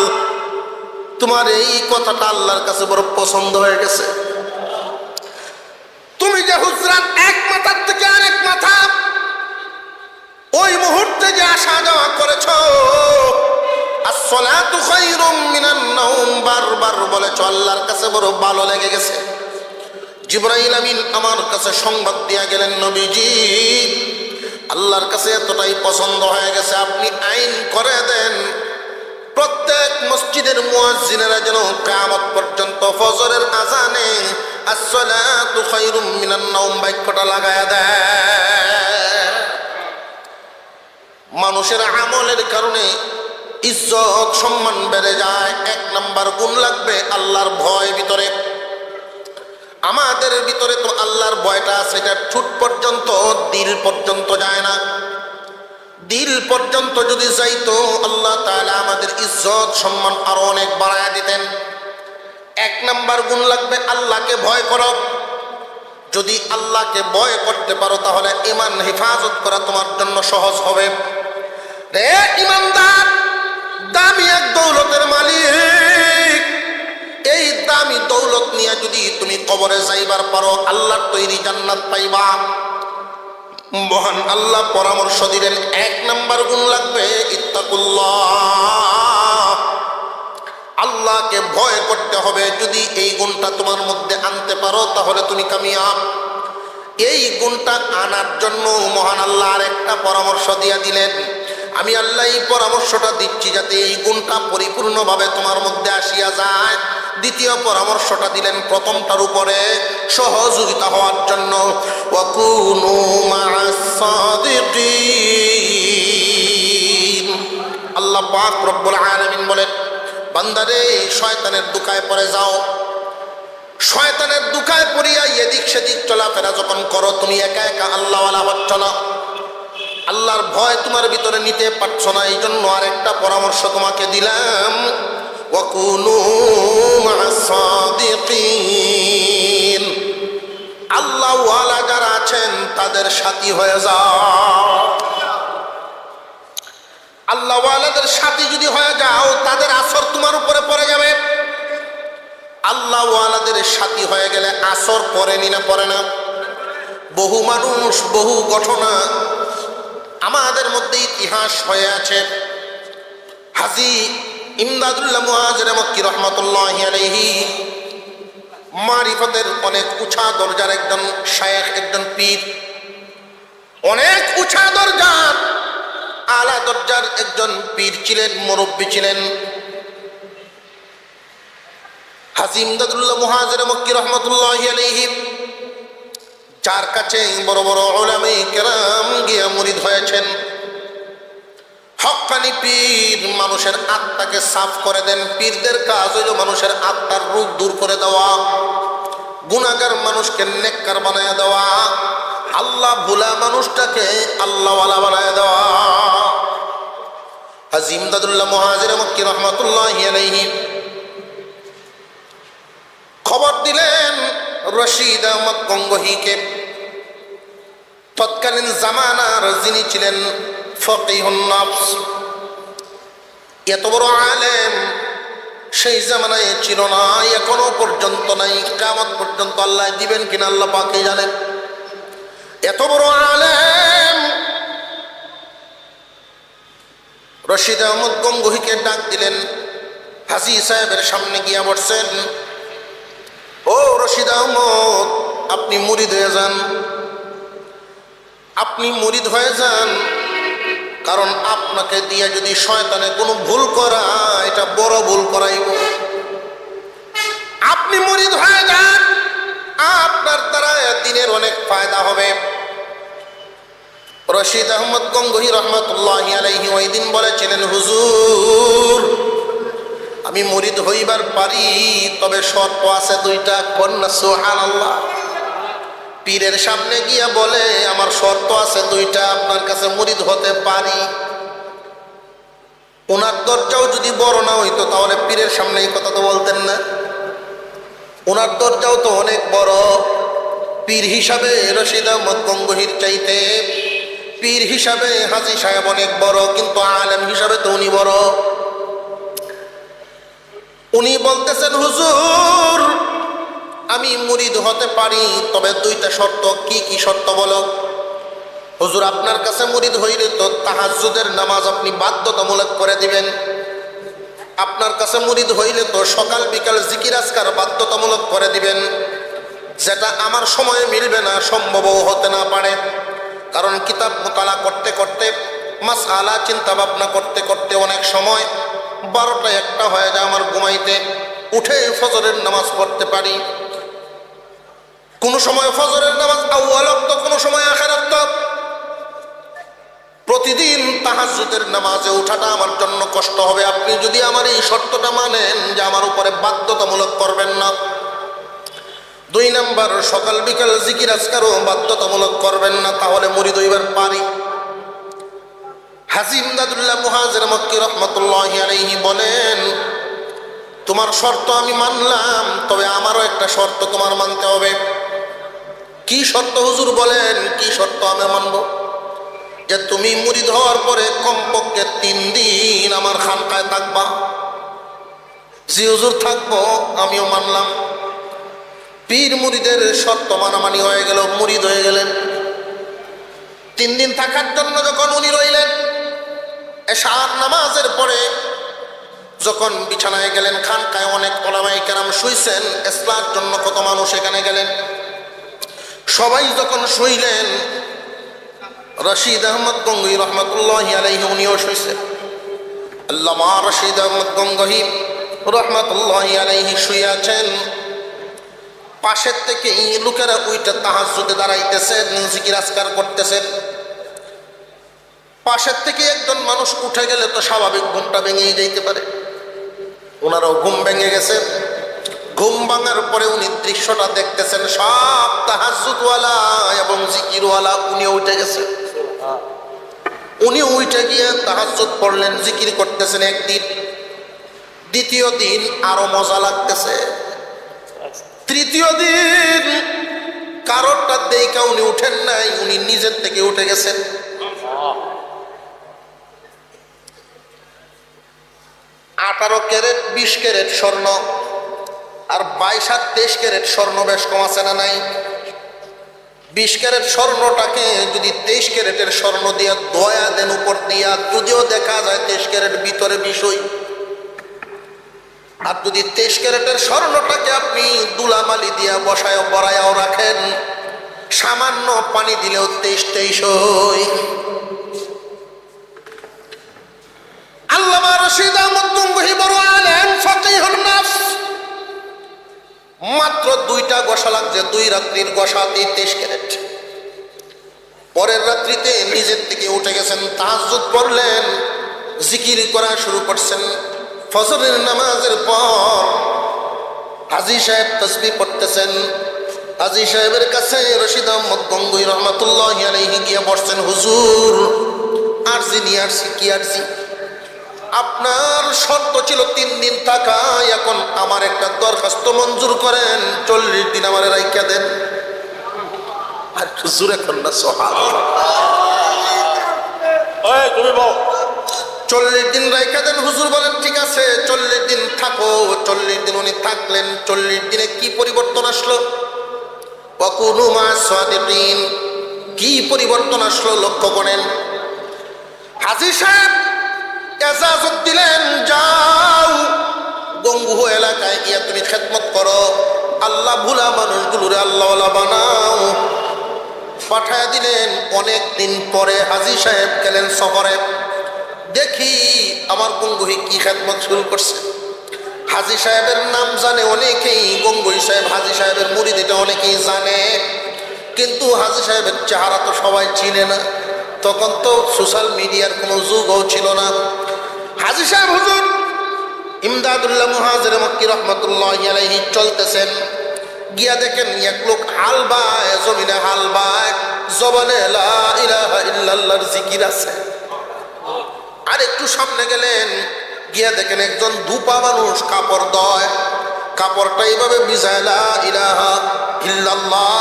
তোমার এই কথাটা আল্লাহর কাছে বড় পছন্দ হয়ে গেছে। তুমি যে হুজরাত এক মাথার থেকে আরেক মাথা ওই মুহূর্তে যে আসা যাওয়া করেছো, আসসালাতু খায়রুম মিনান নাওম বারবার বলেছো, আল্লাহর কাছে বড় ভালো লেগে গেছে। জিবরাইল আমিন আমার কাছে সংবাদ দিয়া গেলেন, নবীজি আল্লাহর কাছে এতটাই পছন্দ হয়ে গেছে, আপনি আইন করে দেন প্রত্যেক মসজিদের মুয়াজ্জিনেরা যেন কিয়ামত পর্যন্ত ফজরের আজানে আসসালাতু খায়রুম মিনান নাওম বাক্যটা লাগায়া দেয়। মানুষের আমলের কারণে ইজ্জত সম্মান বেড়ে যায়। 1 নাম্বার গুণ লাগবে আল্লাহর ভয় ভিতরে। আমাদের ভিতরে তো আল্লাহর ভয়টা আছে, এটা ঠোঁট পর্যন্ত, দিল পর্যন্ত যায় না। দিল পর্যন্ত যদি যাইতো, আল্লাহ তাআলা আমাদের ইজ্জত সম্মান আরো অনেক বাড়ায় দিতেন। 1 নাম্বার গুণ লাগবে আল্লাহকে ভয় করো। যদি আল্লাহকে ভয় করতে পারো তাহলে ঈমান হেফাজত করা তোমার জন্য সহজ হবে। রে ঈমানদার, দামি এক দৌলতের মালিক, এই দামি দৌলত নিয়ে যদি তুমি কবরে যাইবার পারো আল্লাহর তৈরি জান্নাত পাইবা। মহান আল্লাহ পরামর্শ দিলেন, 1 নাম্বার গুণ লাগবে ইত্তাকুল্লাহ, আল্লাহকে ভয় করতে হবে। যদি এই গুণটা তোমার মধ্যে আনতে পারো তাহলে তুমি কামিয়াব। এই গুণটা আনার জন্য মহান আল্লাহ আরেকটা পরামর্শ দিয়ে দিলেন। আমি আল্লাহ এই পরামর্শটা দিচ্ছি যাতে এই গুণটা পরিপূর্ণভাবে তোমার মধ্যে আসিয়া যায়। দ্বিতীয় পরামর্শটা দিলেন প্রথমটার উপরে সহযোগিতা হওয়ার জন্য, ওয়াকুনু মা'আস সাদিকিন। আল্লাহ পাক রব্বুল আলামিন বলেন, বান্দারে শয়তানের দুকায় পড়ে যাও। শয়তানের দুকায় পড়িয়া এদিক সেদিক চলাফেরা যখন করো, তুমি একা একা আল্লাহওয়ালা হচ্ছ না, আল্লাহর ভয় তোমার ভিতরে নিতে পারছো না। এই জন্য আরেকটা পরামর্শ তোমাকে দিলাম, ওয়াকুনু মা'আস সাদিকিন। আল্লাহওয়ালা যারা আছেন তাদের সাথী হয়ে যাও। আল্লাহওয়ালাদের সাথী যদি হয়ে যাও তাদের আসর তোমার উপরে পড়ে যাবে। আল্লাহওয়ালাদের সাথী হয়ে গেলে আসর পড়েনি না? পড়ে না? বহু মানুষ, বহু ঘটনা আমাদের মধ্যে ইতিহাস হয়ে আছে। হাজী ইমদাদুল্লাহ মুহাজির মক্কি রহমাতুল্লাহি আলাইহি মারিফতের অনেক উঁচা দরজার একজন শায়েখ, একজন পীর, অনেক উঁচা দরজার আলা দরজার একজন পীর ছিলেন, মুরব্বী ছিলেন। হাজী ইমদাদুল্লাহ মুহাজির মক্কি রহমাতুল্লাহি আলাইহি, যার কাছে বড় বড় উলামায়ে কেরাম গিয়ে মুরিদ হয়েছেন। হক্কানি পীর মানুষের আত্মাকে সাফ করে দেন। পীরদের কাজ হইল মানুষের আত্মার রোগ দূর করে দেওয়া, গুনাহগার মানুষকে নেককার বানায় দেওয়া, আল্লাহ ভোলা মানুষটাকে আল্লাহওয়ালা বানায় দেওয়া। হাজী ইমদাদুল্লাহ মুহাজির মক্কি রহমাতুল্লাহি আলাইহি খবর দিলেন রশিদ আহমদ গঙ্গোহীকে, তৎকালীন জামানার যিনি ছিলেন ফকিহুন নফস, এত বড় আলেম সেই জামানায় ছিল না, এখনো পর্যন্ত নাই, কিয়ামত পর্যন্ত আল্লাহ দিবেন কিনা আল্লাহ পাকই জানেন। এত বড় আলেম রশিদ আহমদ গঙ্গোহীকে ডাক দিলেন। হাজী সাহেবের সামনে গিয়া বসছেন, ও রশিদ আহমদ, আপনি মুরিদ হয়ে যান, আপনি মুরিদ হয়ে যান, কারণ আপনাকে দিয়ে যদি শয়তানে কোনো ভুল করা, এটা বড় ভুল করাইব। আপনি মুরিদ হয়ে যান, আপনার দ্বারা দিনের অনেক ফায়দা হবে। রশিদ আহমদ গঙ্গোহী রহমাতুল্লাহি আলাইহি ওই দিন বলেছিলেন, হুজুর আমি মুরিদ হইবার পারি, তবে শর্ত আছে 2টা। কন্যা সুবহানাল্লাহ। পীরের সামনে গিয়া বলে, আমার শর্ত আছে 2টা, আপনার কাছে মুরিদ হতে পারি। ওনার দরজাও যদি বড় না হইতো তাহলে পীরের সামনে এই কথা তো বলতেন না। ওনার দরজাও তো অনেক বড়। পীর হিসাবে রশিদ আহমদ গঙ্গোহীর চাইতে পীর হিসাবে হাজী সাহেব অনেক বড়, কিন্তু আলেম হিসাবে তো উনি বড়। উনি বলতেছেন, হুজুর আমি মুরিদ হতে পারি, তবে 2টা শর্ত। কি কি শর্ত বলো? হুজুর আপনার কাছে মুরিদ হইলে তো তাহাজ্জুদের নামাজ আপনি বাধ্যতামূলক করে দিবেন। আপনার কাছে মুরিদ হইলে তো সকাল বিকাল জিকির আজকার বাধ্যতামূলক করে দিবেন, যেটা আমার সময়ে মিলবে না, সম্ভবও হতে না পারে। কারণ কিতাব মোতালা করতে করতে, মাসআলা চিন্তা ভাবনা করতে করতে অনেক সময় 12টা 1টা হয়ে যায় আমার ঘুমাইতে। উঠে ফজরের নামাজ পড়তে পারি, কোন সময় ফজরের নামাজ আউয়াল ওয়াক্ত, কোন সময় আখির ওয়াক্ত। প্রতিদিন তাহাজ্জুদের নামাজে ওঠাটা আমার জন্য কষ্ট হবে। আপনি যদি আমার এই শর্তটা মানেন যে আমার উপরে বাধ্যতামূলক করবেন না। 2 নাম্বার, সকাল বিকাল জিকির আজকারও বাধ্যতামূলক করবেন না, তাহলে মুরিদ হইবার পারি। হাজী ইমদাদুল্লাহ মুহাজির মক্কি রহমাতুল্লাহি আলাইহি বলেন, তোমার শর্ত আমি মানলাম, তবে আমারও একটা শর্ত তোমার মানতে হবে। কি শর্ত হুজুর বলেন, কি শর্ত আমি মানব? যে তুমি মুরিদ হওয়ার পরে কমপক্ষে 3 দিন আমার খানকায় থাকবা। জি হুজুর থাকবো, আমিও মানলাম। পীর মুরিদের শর্ত মানামানি হয়ে গেল, মুরিদ হয়ে গেলেন। 3 দিন থাকার জন্য যখন উনি রইলেন, এশার নামাজের পরে যখন বিছানায় গেলেন, খানকায় অনেক ওলামায়ে কেরাম শুইছেন, ইসলার জন্য কত মানুষ এখানে গেলেন। সবাই যখন শুইলেন, রশিদ আহমদ গঙ্গোহী রহমতুল্লাহি আলাইহি উনিও শুইছেন। আল্লামা রশিদ আহমদ গঙ্গোহী রহমতুল্লাহি আলাইহি শুয়ে আছেন। পাশের থেকে লোকেরা উইটা তাহাজ্জুদে দাঁড়াইতেছেন, জিকির আজকার করতেছেন। পাশের থেকে একজন মানুষ উঠে গেলে তো স্বাভাবিক ঘুমটা ভেঙেই যাইতে পারে। ওনারও ঘুম ভেঙে গেছে। ঘুম ভাঙার পরে উনি দৃশ্যটা দেখতেছেন, সব তাহাজ্জুদওয়ালা এবং জিকিরওয়ালা উনি উঠে গেছে। উনি উঠে গিয়ে তাহাজ্জুদ পড়লেন, জিকির করতেছেন একদিন। দ্বিতীয় দিন আরো মজা লাগতেছে। তৃতীয় দিন কারোরটা দেখা উনি উঠেন নাই, উনি নিজের থেকে উঠে গেছেন। 18 ক্যারেট 20 ক্যারেট স্বর্ণ আর 22 আর 23 ক্যারেট স্বর্ণ বেশ কম আছে না নাই? 20 ক্যারেট স্বর্ণটাকে যদি 23 ক্যারেটের স্বর্ণ দিয়া দয়া দেন উপর দিয়া, যদিও দেখা যায় 23 ক্যারেট ভিতরে বিষয়। আর যদি 23 ক্যারেটের স্বর্ণটাকে আপনি দুলামালি দিয়া বসায় বড়ায়াও রাখেন, সামান্য পানি দিলেও 23 হই। আল্লামা রশিদ আহমদ গঙ্গোহী বড় আলেম, ফাকিহুন নাফস। মাত্র 2টা গোসা লাগছে, 2 রাত্রির গোসাতেই 23 ক্যারেট। পরের রাত্রিতে নিজের থেকে উঠে গেছেন, তাহাজ্জুদ পড়লেন, জিকির করা শুরু করছেন। ফজরের নামাজের পর হাজী সাহেব তাসবিহ পড়তেছেন। হাজী সাহেবের কাছে রশিদ আহমদ গঙ্গোহী রহমতুল্লাহি আলাইহি গিয়ে বসছেন, হুজুর আরজি নিয়ে আসছি। কি আরজি? আপনার শর্ত ছিল 3 দিন থাকা, এখন আমার একটা দরখাস্ত মঞ্জুর করেন, 40 দিন আমার রাইখা দেন। আর হুজুর এখন না সুবহানাল্লাহ, ওই তুমি বল 40 দিন রাইখা দেন। হুজুর বলেন ঠিক আছে 40 দিন থাকো। 40 দিন উনি থাকলেন। 40 দিনে কি পরিবর্তন আসলো? ওয়াকুনু মা'আস সাদিকিন। কি পরিবর্তন আসলো লক্ষ্য করেন। হাজী সাহেব এজাজত দিলেন, যাও গঙ্গুহ এলাকায় গিয়া তুমি খেদমত করো, আল্লাহ ভুলা মানুষগুলোরে আল্লাহওয়ালা বানাও। পাঠায় দিলেন। অনেক দিন পরে হাজী সাহেব গেলেন সফরে। দেখি আমার গঙ্গোহী কি খেদমত শুরু করছে। হাজী সাহেবের নাম জানে অনেকেই, গঙ্গোহী সাহেব হাজী সাহেবের মুরিদ এটা অনেকেই জানে, কিন্তু হাজী সাহেবের চেহারা তো সবাই চিনে না। তখন তো সোশ্যাল মিডিয়ার কোনো যুগও ছিল না। হাজী সাহেব হুজুর ইমদাদুল্লাহ মুহাজির মক্কি রহমতুল্লাহি আলাইহি চলতেছেন। গিয়া দেখেন এক লোক হাল বায়, জমিনে হাল বায়, জবানে লা ইলাহা ইল্লাল্লাহর জিকির আছে। আর একটু সামনে গেলেন, গিয়া দেখেন একজন ধূপা মানুষ কাপড় দয়, কাপড়টা এইভাবে ভিজায়, লা ইলাহা ইল্লাল্লাহ,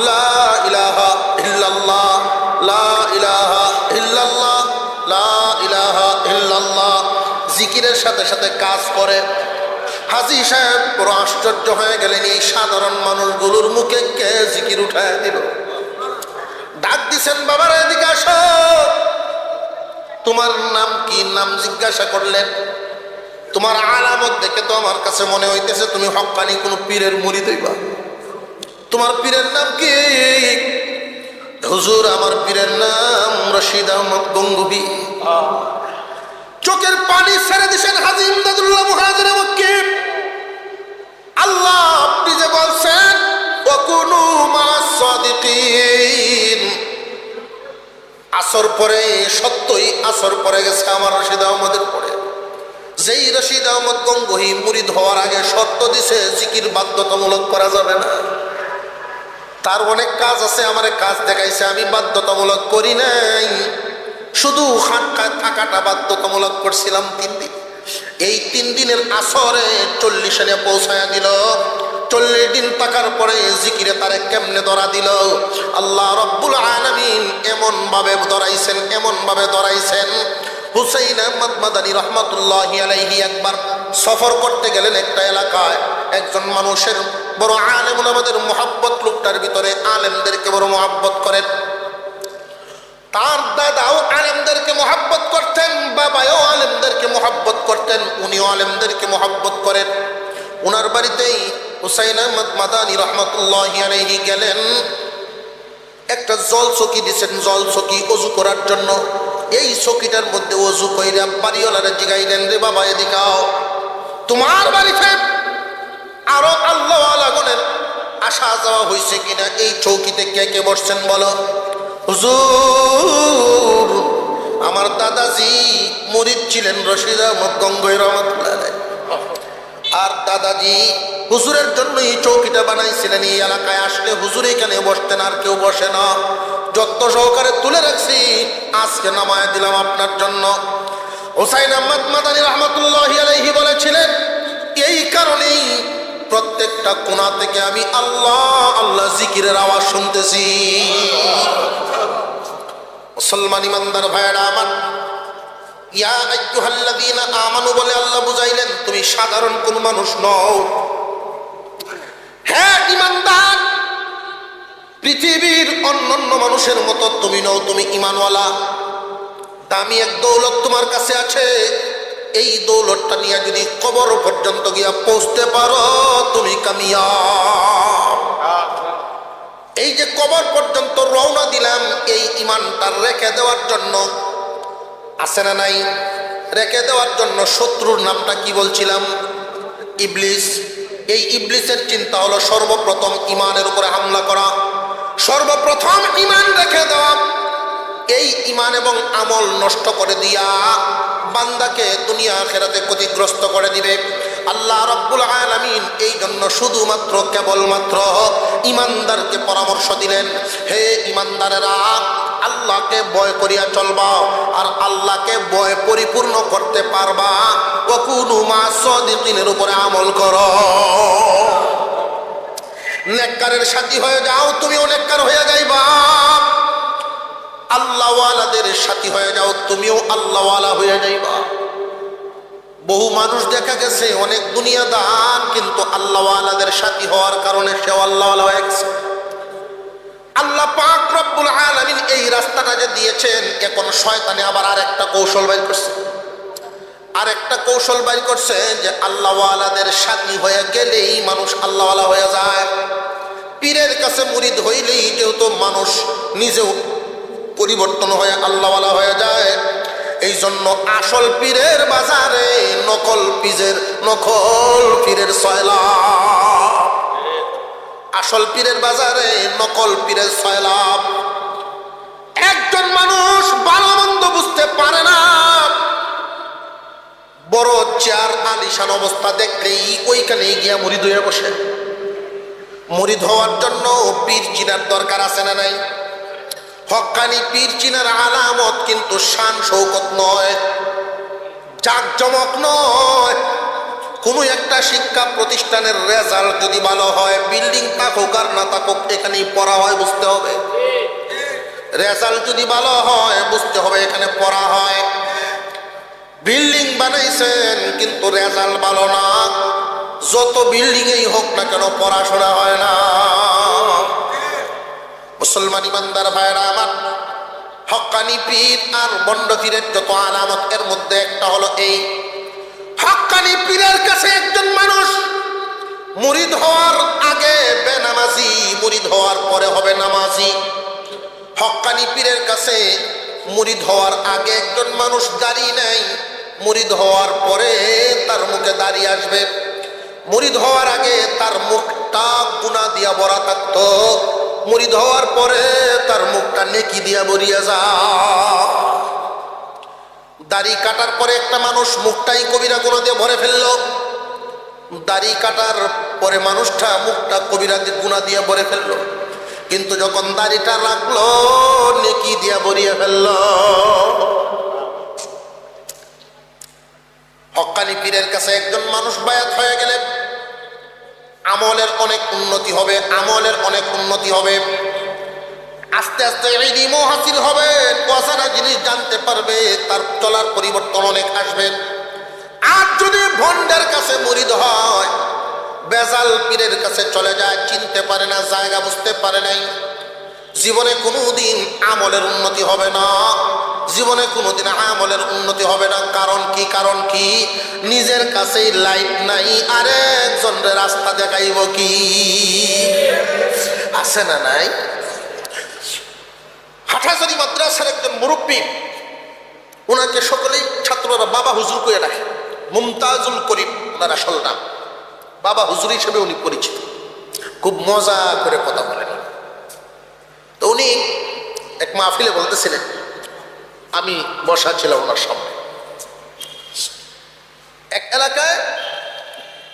লা ইলাহা ইল্লাল্লাহ, লা ইলাহা ইল্লাল্লাহ, লা ইলাহা ইল্লাল্লাহ জিকিরের সাথে সাথে কাজ করে। হাজী সাহেব পুরো আশ্চর্য হয়ে গেলেন, এই সাধারণ মানুষগুলোর মুখে কে জিকির উঠায় দিল। ডাক দিছেন, বাবারা এদিকে আসো, তোমার নাম কি? নাম জিজ্ঞাসা করলেন। তোমার আলামত দেখে তো আমার কাছে মনে হইতেছে তুমি হক্কানি কোনো পীরের মুরিদ হইবা। তোমার পীরের নাম কি? হুজুর আমার পীরের নাম রশিদ আহমদ গঙ্গোহী। চোখের পানি ছেড়ে দিছেন হাজী ইমদাদুল্লাহ মুহাজির মক্কি। আল্লাহ আপনি যে বলছেন ওয়াকুনু মা'আস সাদিকিন, আসর পরে সত্যই আসর পরে গেছে আমার রশিদ আহমদের পরে। যেই রশিদ আহমদ গঙ্গোহী মুরিদ হওয়ার আগে শর্ত দিছে জিকির বাধ্যতামূলক করা যাবে না। তার অনেক কাজ আছে, আমার কাজ দেখাইছে, আমি বাধ্যতামূলক করি নাই, শুধু খানকায় থাকাটা বাধ্যতামূলক করছিলাম 3 দিন। এই 3 দিনের আসরে 40 এনে পৌঁছায়া দিল। 40 দিন থাকার পরে জিকিরে তারে কেমনে ধরা দিল। আল্লাহ রব্বুল আলামিন এমন ভাবে ধরাইছেন। হুসাইন আহমদ মাদানী রহমাতুল্লাহি আলাইহি একবার সফর করতে গেলেন একটা এলাকায়। একজন মানুষের বড় আলেম ওলামাদের মুহাব্বত, লোকটার ভিতরে আলেমদেরকে বড় মুহাব্বত করেন। তার দাদাও আলেমদেরকে মুহাব্বত করতেন, বাবাও আলেমদেরকে মুহাব্বত করতেন, উনিও আলেমদেরকে মুহাব্বত করেন। ওনার বাড়িতেই হুসাইন আহমদ মাদানী রহমাতুল্লাহি আলাইহি গেলেন। একটা জল চকি দিছেন, জল চকি ওযু করার জন্য। এই চকিটার মধ্যে ওযু কইরা বাড়িওয়ালারে জিগাইলেন, রে বাবা এদিকাও, তোমার বাড়িতে আরো আল্লাহওয়ালা গণের আসা যাওয়া হয়েছে কিনা? এই চৌকিতে কে কে বসছেন বলো? হুজুর, আমার দাদাজি মুরিদ ছিলেন রশিদ আহমদ গঙ্গোই রহমাতুল্লাহ আলাইহি। আর দাদাজি হুজুরের জন্য এই চৌকিটা বানাইছিলেন। এই এলাকায় আসলে হুজুর এখানে বসতেন, আর কেউ বসে না। যত্ন সহকারে তুলে রাখছি, আজকে নামায় দিলাম আপনার জন্য। হুসাইন আহমদ মাদানী রহমাতুল্লাহি আলাইহি বলেছিলেন, এই কারণেই প্রত্যেকটা কোণা থেকে আমি আল্লাহ আল্লাহ জিকিরের আওয়াজ শুনতেছি। মুসলমান ইমানদার ভাইয়েরা আমার, ইয়া আইয়ুহাল্লাযীনা আমানু বলে আল্লাহ বুঝাইলেন, তুমি সাধারণ কোন মানুষ নও। হ্যাঁ ইমানদার, পৃথিবীর অন্যান্য মানুষের মতো তুমি নও, তুমি ঈমানওয়ালা। দামি এক দৌলত তোমার কাছে আছে। এই দৌলতটা নিয়ে যদি কবর পর্যন্ত গিয়া পৌঁছতে পারো, তুমি কামিয়াব। এই যে কবর পর্যন্ত রওনা দিলাম, এই ঈমানটা রেখে দেওয়ার জন্য, আছে না নাই? রেখে দেওয়ার জন্য শত্রুর নামটা কি বলছিলাম? ইবলিস। এই ইবলিসের চিন্তা হলো সর্বপ্রথম ঈমানের উপরে হামলা করা, সর্বপ্রথম ঈমান রেখে দেওয়া। এই ঈমান এবং আমল নষ্ট করে দিয়া বান্দাকে দুনিয়া আখিরাতে ক্ষতিগ্রস্ত করে দিবে। আল্লাহ রাব্বুল আলামিন এই জন্য শুধুমাত্র কেবলমাত্র ঈমানদারকে পরামর্শ দিলেন, হে ঈমানদারেরা, আল্লাহকে ভয় করিয়া চলবা, আর আল্লাহকে ভয় পরিপূর্ণ করতে পারবা। ওয়াকুনু মা'আস সাদিকিনের উপরে আমল করো। নেককারের সাথী হয়ে যাও, তুমিও নেককার হয়ে যাইবা। আল্লাহওয়ালাদের সাথী হয়ে যাও, তুমিও আল্লাহওয়ালা হয়ে যাইবা। বহু মানুষ দেখা গেছে অনেক দুনিয়াদার, কিন্তু আল্লাহওয়ালাদের সাথী হওয়ার কারণে সেও আল্লাহওয়ালা হয়ে গেছে। আল্লাহ পাক রব্বুল আলামিন এই রাস্তাটা যে দিয়েছেন, এখন শয়তানে আবার আরেকটা কৌশল বাইর করছে, যে আল্লাহওয়ালাদের সাথী হয়ে গেলেই মানুষ আল্লাহওয়ালা হয়ে যায়। পীরের কাছে মুরিদ হইলেই যেহেতু মানুষ নিজেও পরিবর্তন হয়ে আল্লাহওয়ালা হয়ে যায়, এই জন্য আসল পীরের বাজারে নকল পীরের সয়লাভ। আসল পীরের বাজারে নকল পীরের সয়লাভ। একজন মানুষ ভালো মন্দ বুঝতে পারে না, বড় চেয়ার আলিশান অবস্থা দেখলেই ওইখানে গিয়া মুরিদ হয়ে বসে। মুরিদ হওয়ার জন্য পীর চিনার দরকার আছে না নাই? হক্কানি পীর চিনার আলামত কিন্তু শান শৌকত নয়, জাকজমক নয়। কোনো একটা শিক্ষা প্রতিষ্ঠানের রেজাল্ট যদি ভালো হয়, বিল্ডিং থাকুক আর না থাকুক, এখানেই পড়া হয়, বুঝতে হবে। রেজাল্ট যদি ভালো হয়, বুঝতে হবে এখানে পড়া হয়। বিল্ডিং বানাইছেন কিন্তু রেজাল্ট ভালো না, যত বিল্ডিং এই হোক না কেন পড়াশোনা হয় না। মুসলমান ইমানদার ভাইরা আমার, হক্কানি পীর আর বন্ড পীরের যত আলামত, এর মধ্যে একটা হলো এই, হক্কানি পীরের কাছে একজন মানুষ মুরিদ হওয়ার আগে বেনামাজি, মুরিদ হওয়ার পরে হবে নামাজি। হক্কানি পীরের কাছে মুরিদ হওয়ার আগে একজন মানুষ দাড়ি নেই, মুরিদ হওয়ার পরে তার মুখে দাড়ি আসবে। মুরিদ হওয়ার আগে তার মুখটা গুনাহ দিয়া ভরা থাকতো, মুরিদ হওয়ার পরে তার মুখটা নেকি দিয়া ভরিয়া যায়। দাড়ি কাটার পরে একটা মানুষ মুখটাই কবিরা গুনাহ দিয়ে ভরে ফেললো, দাড়ি কাটার পরে মানুষটা মুখটা কবিরা গুনাহ দিয়ে ভরে ফেললো, কিন্তু যখন দাড়িটা রাখলো নেকি দিয়া ভরিয়ে ফেললো। হক্কানি পীরের কাছে একজন মানুষ বায়াত হয়ে গেলেন, আমলের অনেক উন্নতি হবে, আমলের অনেক উন্নতি হবে। আস্তে আস্তে ইলমও হাসিল হবে, অজানা জিনিস জানতে পারবে, তার চলার পরিবর্তন অনেক আসবে। আর যদি ভন্ডের কাছে মুরিদ হয়, বেজাল পীরের কাছে চলে যায়, চিনতে পারে না, জায়গা বুঝতে পারে নাই, জীবনে কোনোদিন আমলের উন্নতি হবে না, জীবনে কোনোদিন আমলের উন্নতি হবে না। কারণ কি? কারণ কি? নিজের কাছেই লাইট নাই, আরেকজনের রাস্তা দেখাইব কি? আছে না নাই? হাটহাজারী মাদ্রাসার একজন মুরব্বী, ওনাকে সকলেই ছাত্ররা বাবা হুজুর করে রাখে। মুমতাজুল করিম ওনার আসল নাম, বাবা হুজুর হিসেবে উনি পরিচিত। খুব মজা করে কথা বলেন। তো উনি এক মাহফিলে বলতেছিলেন, আমি বসা ছিলাম ওনার সামনে। এক এলাকায়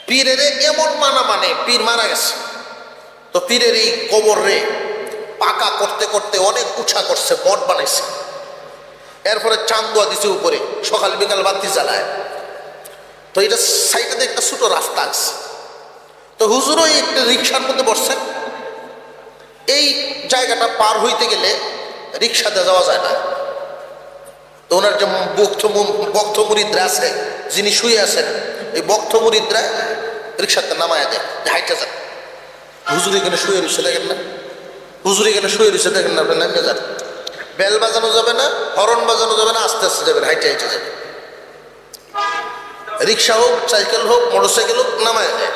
পীরের এমন মানে পীর মারা গেছে, তো পীরের এই কবর রে পাকা করতে করতে অনেক উঁচা করছে, মঠ বানাইছে। এরপরে চান্দুয়া দিছে উপরে, সকাল বিকাল বাতি জ্বালায়। তো এটা সাইডে একটা ছোট রাস্তা আছে। তো হুজুরও একটা রিক্সার মধ্যে বসছেন। এই জায়গাটা পার হইতে গেলে রিক্সাতে যাওয়া যায় না। তো ওনার যে বক্ত মুরিদরা আছে, যিনি শুয়ে আছেন, এই বক্ত মুরিদরা রিক্সাতে নামায় দেয়, হাইটে যান। হুজুর এখানে শুয়ে রয়েছে, দেখেন না? হুজুর এখানে শুয়ে রয়েছে, দেখেন না? আপনি নামিয়ে যান। বেল বাজানো যাবে না, হরন বাজানো যাবে না, আস্তে আস্তে যাবেন, হাইটে হাইটে যাবেন। রিক্সা হোক, সাইকেল হোক, মোটর সাইকেল হোক, নামায় দেয়।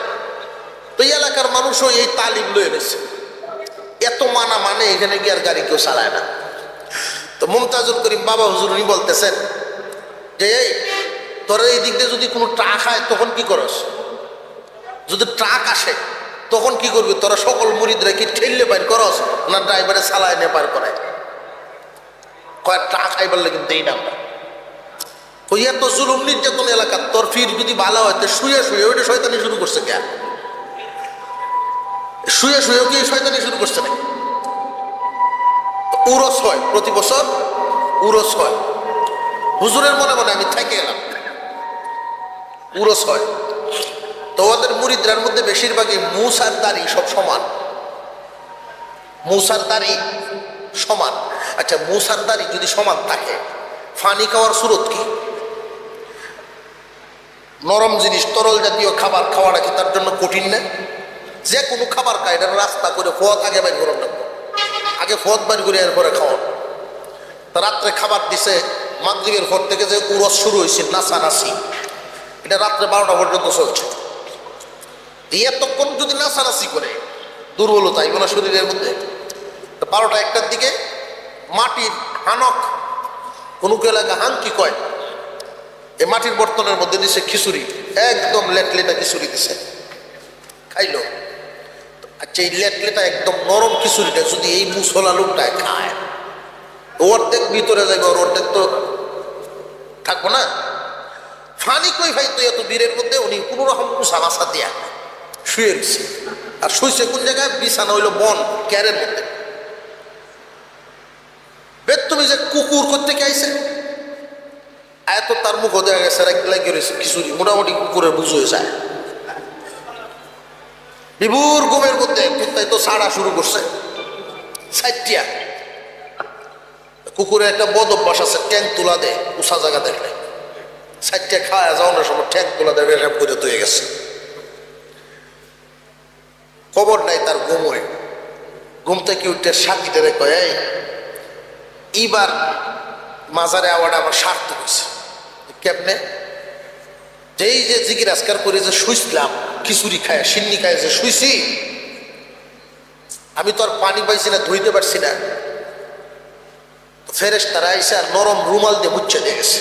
তো এই এলাকার মানুষও এই তালিম লয়ে নিয়েছে। এত মানে এখানে গিয়ে আর গাড়ি কেউ চালায় না। তো মুমতাজুল করিম বাবা হুজুর উনি বলতেছেন যে, এই তোরা এই দিক দিয়ে যদি কোনো ট্রাক হয় তখন কি করস? যদি ট্রাক আসে তখন কি করবি? তোরা সকল মুরিদরা কি ঠেললে বাইর করস না ড্রাইভারে চালায় নিয়ে পার করায়? কয়েক ট্রাক আইবার লাগে দেই না আমরা। ওই এত জুলুম নির্যাতন এলাকা, তোর ফির যদি ভালো হয় তো শুয়ে শুয়ে ওইটা শয়তানি শুরু করছে কে? শুয়ে শুয়েও কি শয়তানি শুরু করছে না? উরস হয় প্রতি বছর, উরস হয়। হুজুরের মনে মনে আমি থেকে গেলাম, উরস হয়। তো ওদের মুরিদরার মধ্যে বেশিরভাগই মুসার দাড়ি সব সমান, মুসার দাড়ি সমান। আচ্ছা, মুসার দাড়ি যদি সমান থাকে, ফানি খাওয়ার সুরত কি? নরম জিনিস, তরল জাতীয় খাবার খাওয়াটা কি তার জন্য কঠিন না? যে কোনো খাবার খায় এটা রাস্তা করে ফত আগে বাইর করে নেব, আগে ফত বাইর করে এরপরে খাওয়া। তা রাত্রে খাবার দিছে, মাগরিবের পর থেকে যে উরস শুরু হয়েছে, নাচানাচি, এটা রাত্রে 12টা পর্যন্ত চলছে। এতক্ষণ যদি নাচানাচি করে, দুর্বলতা আইব না শরীরের মধ্যে? 12টা 1টার দিকে মাটির হানক, কোন এলাকা হান কি কয়, এই মাটির বর্তনের মধ্যে দিছে খিচুড়ি, একদম লেটলেটা খিচুড়ি দিছে, খাইলো। আচ্ছা, এই লেটলেটা একদম নরম খিচুড়িটা যদি এই মুসলা লোকটায় খায়, অর্ধেক ভিতরে যাবে, ওর অর্ধেক তো থাকবো না। ফানি কই ভাই তো এত বীরের মধ্যে? উনি কোন রকম কুসামাশা দিয়া শুয়ে রয়েছে। আর শুয়েছে কোন জায়গায়? বিছানা হইল বন ক্যারের মধ্যে। বেদ তুমি যে কুকুর করতে কে আইছে? এত তার মুখ দেখা গেছে লাগিয়ে রয়েছে খিচুড়ি, মোটামুটি কুকুরের বুঝ হয়ে যায়। বিভুর ঘুমের মধ্যে কুত্তায় তো ছাড়া শুরু করছে, সাইটিয়া। কুকুরের একটা বদ অভ্যাস আছে, ট্যাং তুলা দেয় উষা জায়গা দেখলে, সাইটিয়া খাওয়া যাওয়ানোর সময় ট্যাং তুলা দেবে, এসব করে তুই গেছে। খবর নাই তার ঘুমোয়, ঘুম থেকে উঠে সাথীটারে কয়, এইবার মাজারে আওয়াটা আমার সার্থক হয়েছে। কেমনে? যেই যে জিকির আজকার করে যে শুইছিলাম, খিচুড়ি খায় সিন্নি খায় যে শুইছি, আমি তো আর পানি পাইছি না, ধুইতে পারছি না। ফেরেশতারা আইসে আর নরম রুমাল দিয়ে মুচ্ছে দিয়ে গেছে।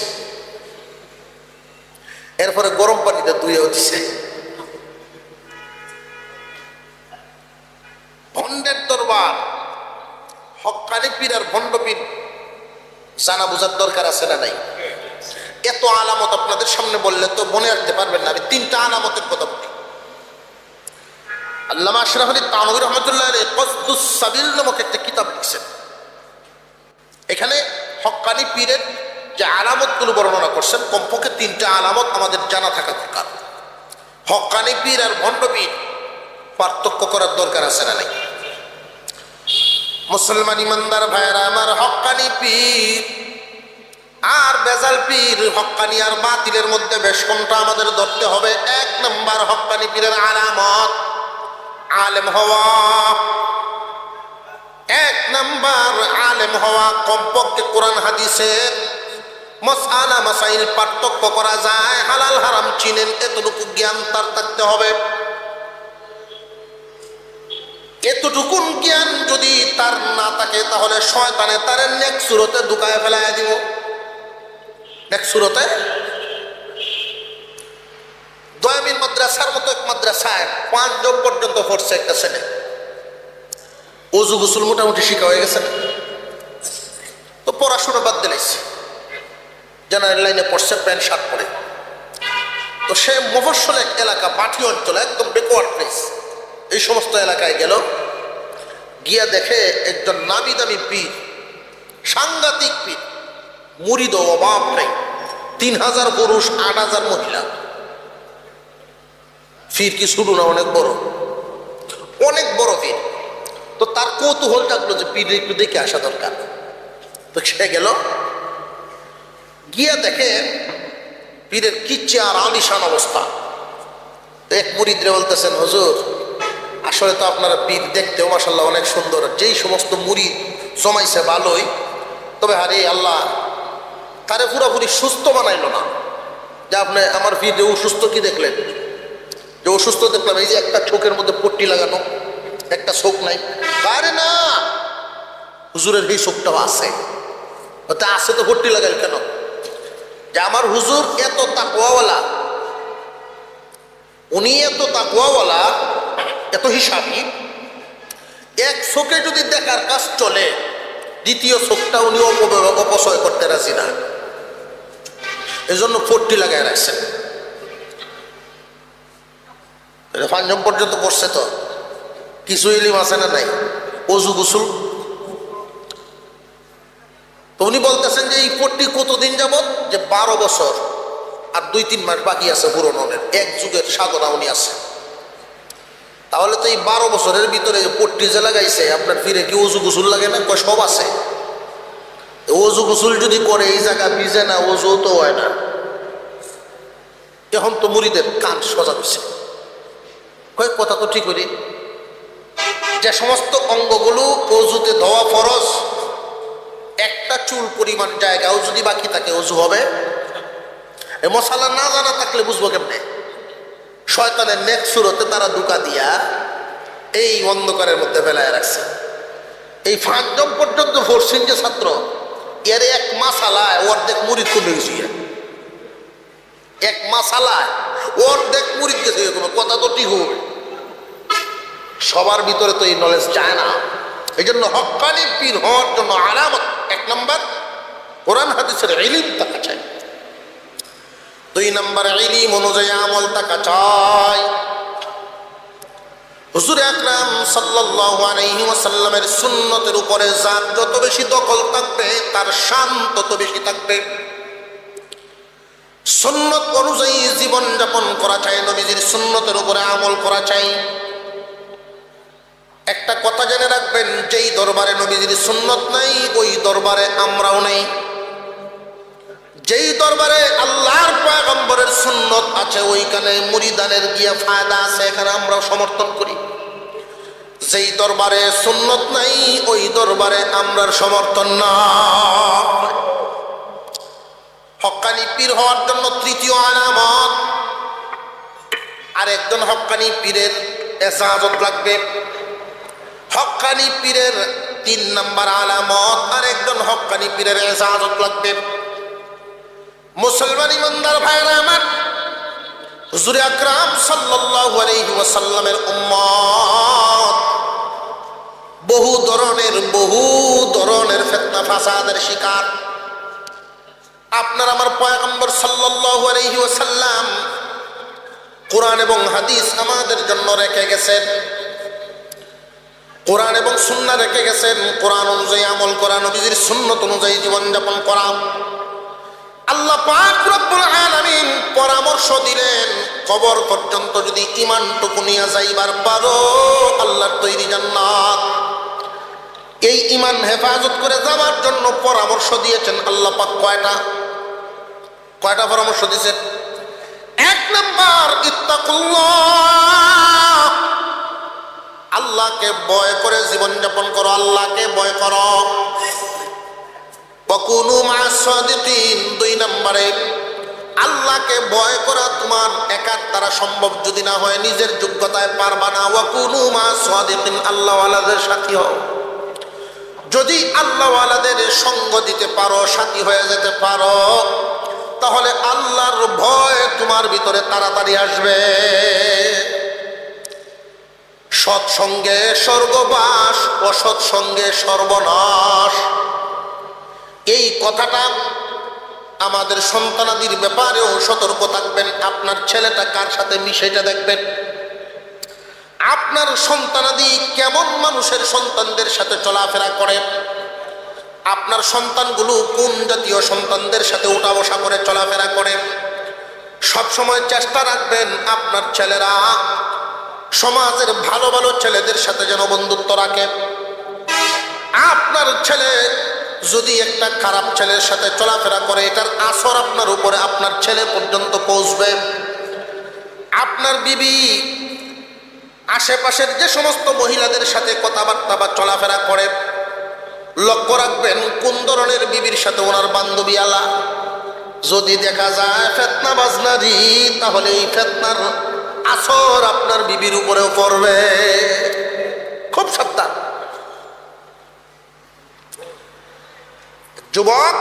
এরপরে গরম পানিটা ধুয়েও দিছে। ভণ্ডের দরবার, হক্কানি পীর আর ভণ্ড পীর জানা বোঝার দরকার আছে না নাই? এত আলামত আপনাদের সামনে বললে তো মনে রাখতে পারবেন না। আমি 3টা আলামতের কথা বলি। আল্লামা আশরাফ আলী থানভী রহমাতুল্লাহ আলাইহি কসদুস সাবিল নামক একটা কিতাব লিখছেন। এখানে হক্কানি পীরের যে আলামতগুলো বর্ণনা করছেন, কমপক্ষে 3টা আলামত আমাদের জানা থাকা দরকার। হক্কানি পীর আর ভণ্ড পীর পার্থক্য করার দরকার আছে না নাই? মুসলমান ইমানদার ভাইয়েরা আমার, হক্কানি পীর আর বেজাল পীর, হক্কানি আর বাতিলের মধ্যে বেশ কোনটা আমাদের ধরতে হবে? এক নম্বর, হক্কানি পীরের আলামত আলেম হওয়া। এক নম্বর আলেম হওয়া, কমপক্ষে কোরআন হাদিসের মাসআলা মাসাইল পার্থক্য করা যায়, হালাল হারাম চিনেন, এতটুকু জ্ঞান তার থাকতে হবে। এতটুকুন জ্ঞান যদি তার না থাকে, তাহলে শয়তানে তার নেক সুরতে ঢুকায় ফেলায় দিব। নেক সুরতে দয়ামিন মাদ্রাসার মতো এক মাদ্রাসায় 5 জন পর্যন্ত পড়ছে একটা ছেলে। ওযু গোসল মোটামুটি শিখা হয়ে গেছে, তো পড়াশোনা বাদ দিলাইছে, জেনারেল লাইনে পড়ছে, প্যান্ট শার্ট পরে। তো সে মফস্বল এক এলাকা, পাঠি অঞ্চল, একদম ব্যাকওয়ার্ড প্লেস, এই সমস্ত এলাকায় গেল, গিয়া দেখে একজন নামি দামি পীর, সাংঘাতিক পীর, মুরিদ অভাব নেই, 3000 পুরুষ 8000 মহিলা। পীর কি শুরু না, অনেক বড়, অনেক বড় পীর। তো তার কৌতূহল থাকলো যে পীর একটু দেখে আসা দরকার। তো সে গেল, গিয়া দেখে পীরের কিচ্ছে আর আলিশান অবস্থা। এক মুরিদরে বলতেছেন, হুজুর আসলে তো আপনারা পীর দেখতেও মাশাআল্লাহ অনেক সুন্দর, যেই সমস্ত মুরিদ জমাইছে ভালোই, তবে আরে আল্লাহ তারে পুরোপুরি সুস্থ বানাইলো না। যে আপনি আমার পীর যে অসুস্থ কি দেখলেন? যে অসুস্থ দেখলাম এই যে একটা চোখের মধ্যে পট্টি লাগানো, একটা চোখ নাই। আরে না, হুজুরের এই চোখটাও আছে। আছে তো পট্টি লাগাইল কেন? যে আমার হুজুর এত তাকওয়াওয়ালা, উনি এত তাকওয়াওয়ালা, এত হিসাবি, এক চোখে যদি দেখার কাজ চলে, দ্বিতীয় চোখটা উনি অপচয় করতে রাজি না, এজন্য পট্টি লাগাই রাখছেন। 5 জন পর্যন্ত পড়ছে, তো কিছু ইলিম আছে না নাই? ওযু গোসল। তো উনি বলতেছেন যে এই পট্টি কতদিন যাবত? যে 12 বছর আর 2-3 মাস বাকি আছে পুরনের, এক যুগের সাধনা উনি আছে। তাহলে তো এই 12 বছরের ভিতরে পট্টি যে লাগাইছে, আপনার ফিরে কি ওযু গোসল লাগে না? কয় সব আছে। ওযু গোসল যদি করে এই জায়গা ভিজে না, ওযু তো হয় না। এখন তো মুরিদের কান সজা হয়েছে, কয় কথা তো ঠিক করি, যে সমস্ত অঙ্গগুলো ওযুতে ধোয়া ফরজ, একটা চুল পরিমাণ জায়গাও যদি বাকি থাকে ওযু হবে? এই মশালা না জানা থাকলে বুঝবো কেমনে? শয়তানের নেক সুরতে তারা দুকা দিয়া এই অন্ধকারের মধ্যে ফেলায় রাখছে। এই 5 জন পর্যন্ত ফোর্সিং যে ছাত্র, এর এক মাসালায় অর্ধেক মুরিদ কমে গেছে। এক মাসালায় অর্ধেক মুরিদ গেছে, কোনো কথা তো ঠিক হবে। সবার ভিতরে তো এই নলেজ চায় না। এই জন্য হক্কানি পীর হওয়ার জন্য আলামত, 1 নম্বর কোরআন হাদিসের ইলম থাকা চাই, 2 নম্বর ইলম অনুযায়ী আমল থাকা চাই। হুজুর আকরাম সাল্লাল্লাহু আলাইহি ওয়াসাল্লামের সুন্নতের উপরে যার যত বেশি দখল থাকবে, তার শান তত বেশি থাকবে। সুন্নত অনুযায়ী জীবন যাপন করা চাই, নবীজির সুন্নতের উপরে আমল করা চাই। একটা কথা জেনে রাখবেন, যেই দরবারে নবীজির সুন্নত নাই, ওই দরবারে আমরাও নেই। যেই দরবারে আল্লাহর পয়গম্বরের সুন্নত আছে, ওইখানে মুরিদানের গিয়া ফায়দা আছে, এখানে আমরাও সমর্থন করি। যেই দরবারে সুন্নত নাই, ওই দরবারে আমরার সমর্থন না। হক্কানি পীর হওয়ার জন্য 3য় আলামত, আর একজন হক্কানি পীরের এজাজত লাগবে। হক্কানি পীরের 3 নম্বর আলামত, আর একজন হক্কানি পীরের এজাজত লাগবে। মুসলমান ইমানদার ভাইরা আমার, হুজুর আকরাম সাল্লাল্লাহু আলাইহি ওয়াসাল্লামের উম্মত বহু ধরনের ফিতনা ফাসাদের শিকার। আপনার আমার পয়গম্বর সাল্লাল্লাহু আলাইহি ওয়াসাল্লাম কোরআন এবং হাদিস আমাদের জন্য রেখে গেছেন, কোরআন এবং সুন্নাহ রেখে গেছেন। কোরআন অনুযায়ী আমল করা, নবীজির সুন্নত অনুযায়ী জীবনযাপন করা। আল্লাহ পাক রব্বুল আলামিন পরামর্শ দিলেন, কবর পর্যন্ত যদি ইমানটুকু নিয়ে যাইবার পারো, আল্লাহর তৈরি জান্নাত। এই ইমান হেফাজত করে যাওয়ার জন্য পরামর্শ দিয়েছেন আল্লাহ পাক। কয়টা পরামর্শ দিয়েছেন? 1 নাম্বার, ইত্তাকুল্লাহ, আল্লাহকে ভয় করে জীবনযাপন করো, আল্লাহকে ভয় করো। ওয়াকুনু মা'আস সাদিকিন, 2 নম্বরে, আল্লাহকে ভয় করা তোমার একার দ্বারা সম্ভব যদি না হয়, নিজের যোগ্যতায় পারবা না। ওয়াকুনু মা'আস সাদিকিন, আল্লাহওয়ালাদের সাথী হও। যদি আল্লাহওয়ালাদের সঙ্গ দিতে পারো, সাথী হয়ে যেতে পারো, তাহলে আল্লাহর ভয় তোমার ভিতরে তাড়াতাড়ি আসবে। সৎসঙ্গে স্বর্গবাস, অসৎসঙ্গে সর্বনাশ। এই কথাটা আমাদের সন্তানাদির ব্যাপারেও সতর্ক থাকবেন। আপনার ছেলেটা কার সাথে মিশে এটা দেখবেন। আপনার সন্তানাদি কেমন মানুষের সন্তানদের সাথে চলাফেরা করে, আপনার সন্তানগুলো কোন জাতীয় সন্তানদের সাথে উঠা বসা করে চলাফেরা করে। সবসময় চেষ্টা রাখবেন আপনার ছেলেরা সমাজের ভালো ভালো ছেলেদের সাথে যেন বন্ধুত্ব রাখে। আপনার ছেলে যদি একটা খারাপ ছেলের সাথে চলাফেরা করে, এটার আসর আপনার উপরে, আপনার ছেলে পর্যন্ত পৌঁছবে। আপনার বিবি আশেপাশের যে সমস্ত মহিলাদের সাথে কথাবার্তা বা চলাফেরা করে, লক্ষ্য রাখবেন কোন ধরনের বিবির সাথে ওনার বান্ধবী আলা। যদি দেখা যায় ফেতনাবাজ নারী, তাহলে এই ফেতনার আসর আপনার বিবির উপরেও পড়বে। খুব সাবধান। যুবক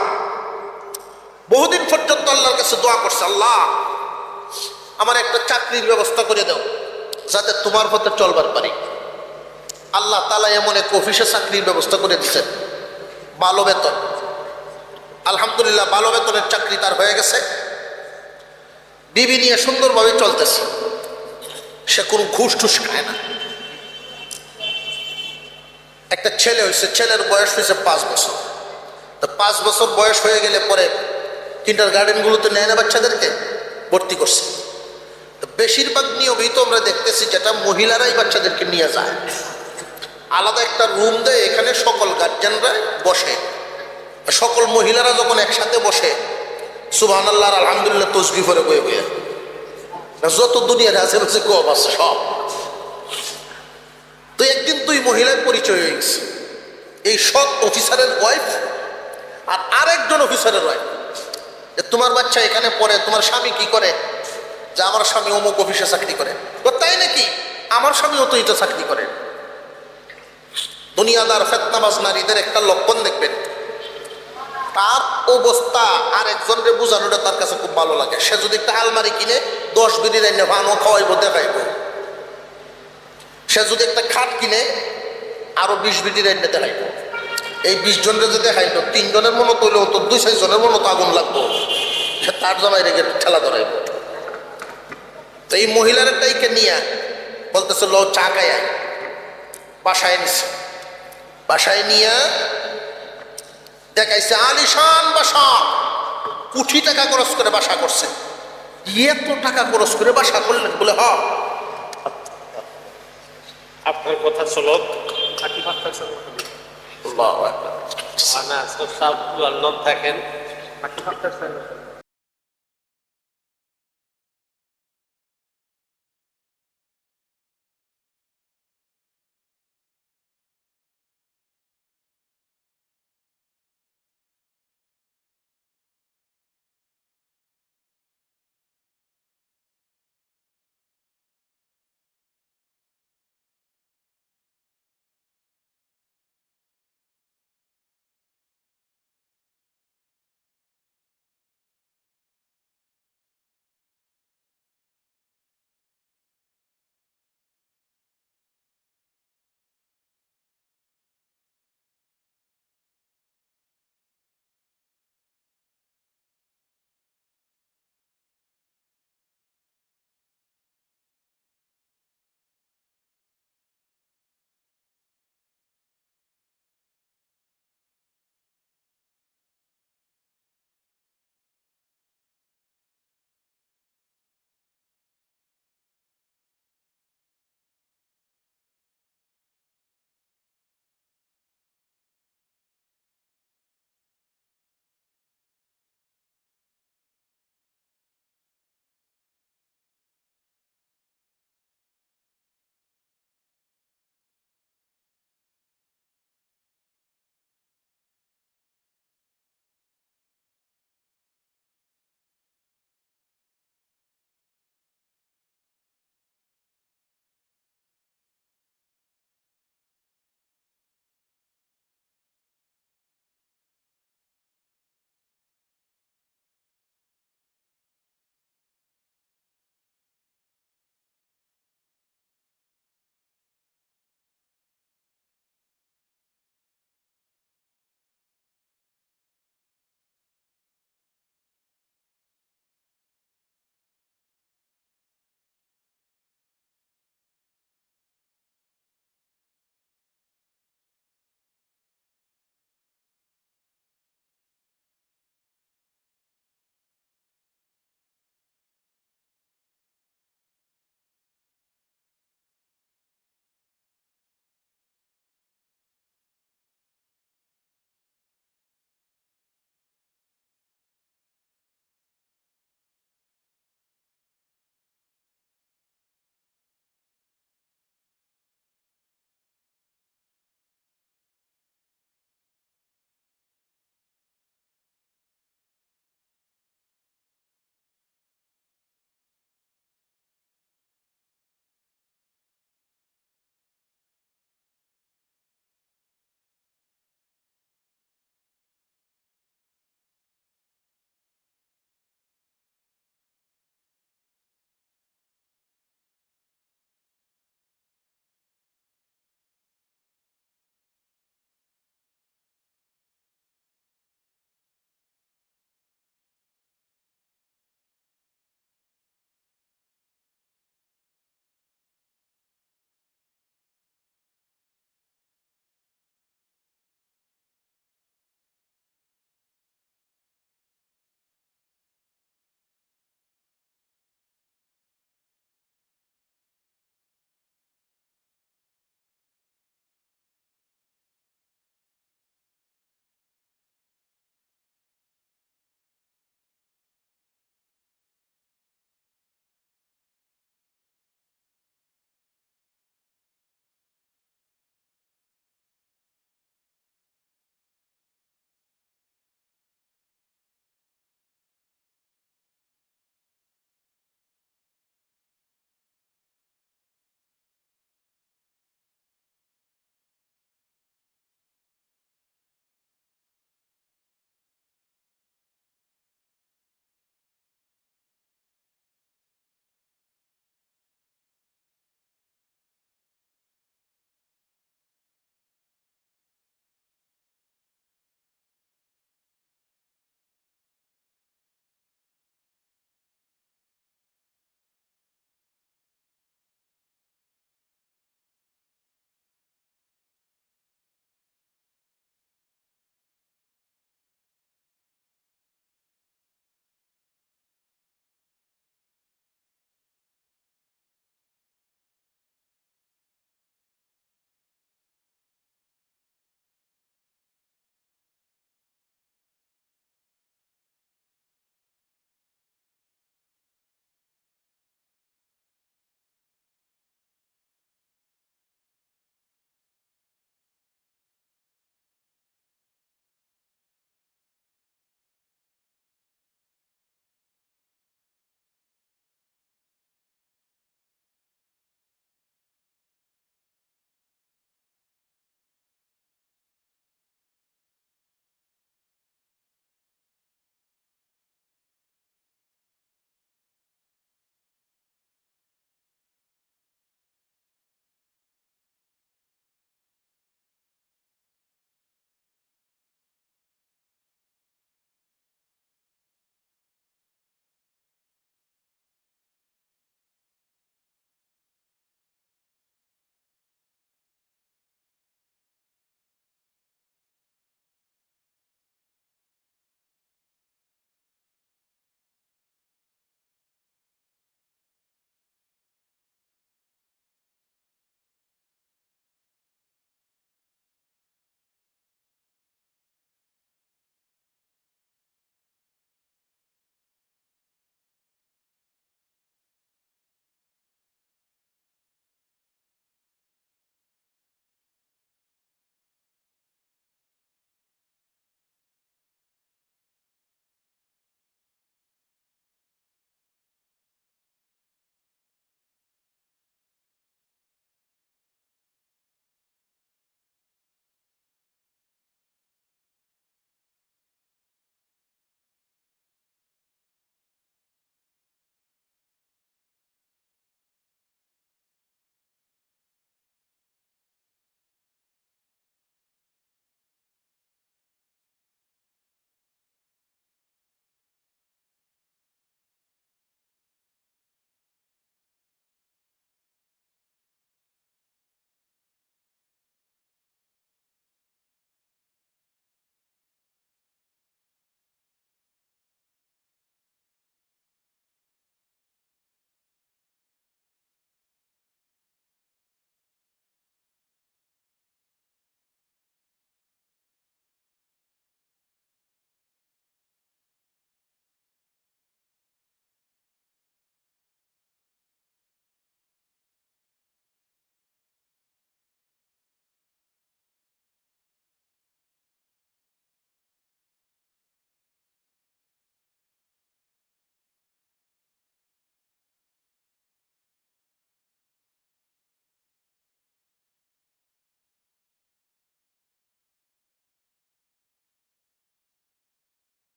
বহুদিন পর্যন্ত আল্লাহর কাছে দোয়া করছে, আল্লাহ আমার একটা চাকরির ব্যবস্থা করে দাও যাতে তোমার পথে চলবার পারি। আল্লাহ তাআলা এমন এক অফিসে চাকরির ব্যবস্থা করে দিচ্ছেন, ভালো বেতন। আলহামদুলিল্লাহ, ভালো বেতনের চাকরি তার হয়ে গেছে। বিবি নিয়ে সুন্দরভাবে চলতেছে, সে কোনো ঘুষ টুস খায় না। একটা ছেলে হয়েছে, ছেলের বয়স হয়েছে 5 বছর। তো 5 বছর বয়স হয়ে গেলে পরে কিন্ডারগার্টেনগুলোতে নেয় না, বাচ্চাদেরকে ভর্তি করছে। বেশিরভাগ নিয়মিত আমরা দেখতেছি যেটা মহিলারাই বাচ্চাদেরকে নিয়ে যায়, আলাদা একটা রুম দেয়, এখানে সকল গার্জিয়ানরা বসে। সকল মহিলারা যখন একসাথে বসে সুবহানাল্লাহ আর আলহামদুলিল্লাহ তসবিহ করে বয়ে বয়ে, যত দুনিয়ার আশেপাশে কম আছে সব। তো একদিন 2 মহিলার পরিচয় হয়ে গেছে, এই সৎ অফিসারের ওয়াইফ আর আরেকজন অফিসারের ওয়াইফ। তোমার বাচ্চা এখানে পড়ে, তোমার স্বামী কি করে? যে আমার স্বামী অমুক অফিসে চাকরি করে। তাই নাকি? আমার স্বামীও তো এটা চাকরি করে। দুনিয়াদার ফেতনাবাজ নারীদের একটা লক্ষণ দেখবেন, তার অবস্থা আর একজনকে বোঝানোটা তার কাছে খুব ভালো লাগে। সে যদি একটা আলমারি কিনে 10 বিড়ি রান্না ভানো খাওয়াইব, দেখাইব। সে যদি একটা খাট কিনে আরো 20 বিড়ি রান্না দেখাইব। এই 20 জনের যদি দেখাইতো, 3 জনের মনে তৈলেও তো 2-4 জনের মনে তো আগুন লাগবো। সে তার জামাই রেখে ঠেলা ধরাইব। তো এই মহিলারটাইকে নিয়ে বলতেছে লো চা খাই আয়। বাসায় নিছে, বাসায় নিয়ে দেখাইছে আলিশান বাসা, কোটি টাকা খরচ করে বাসা করছে। এত টাকা খরচ করে বাসা করলেন? বলে হ। আপনার কথা চলো থাকেন।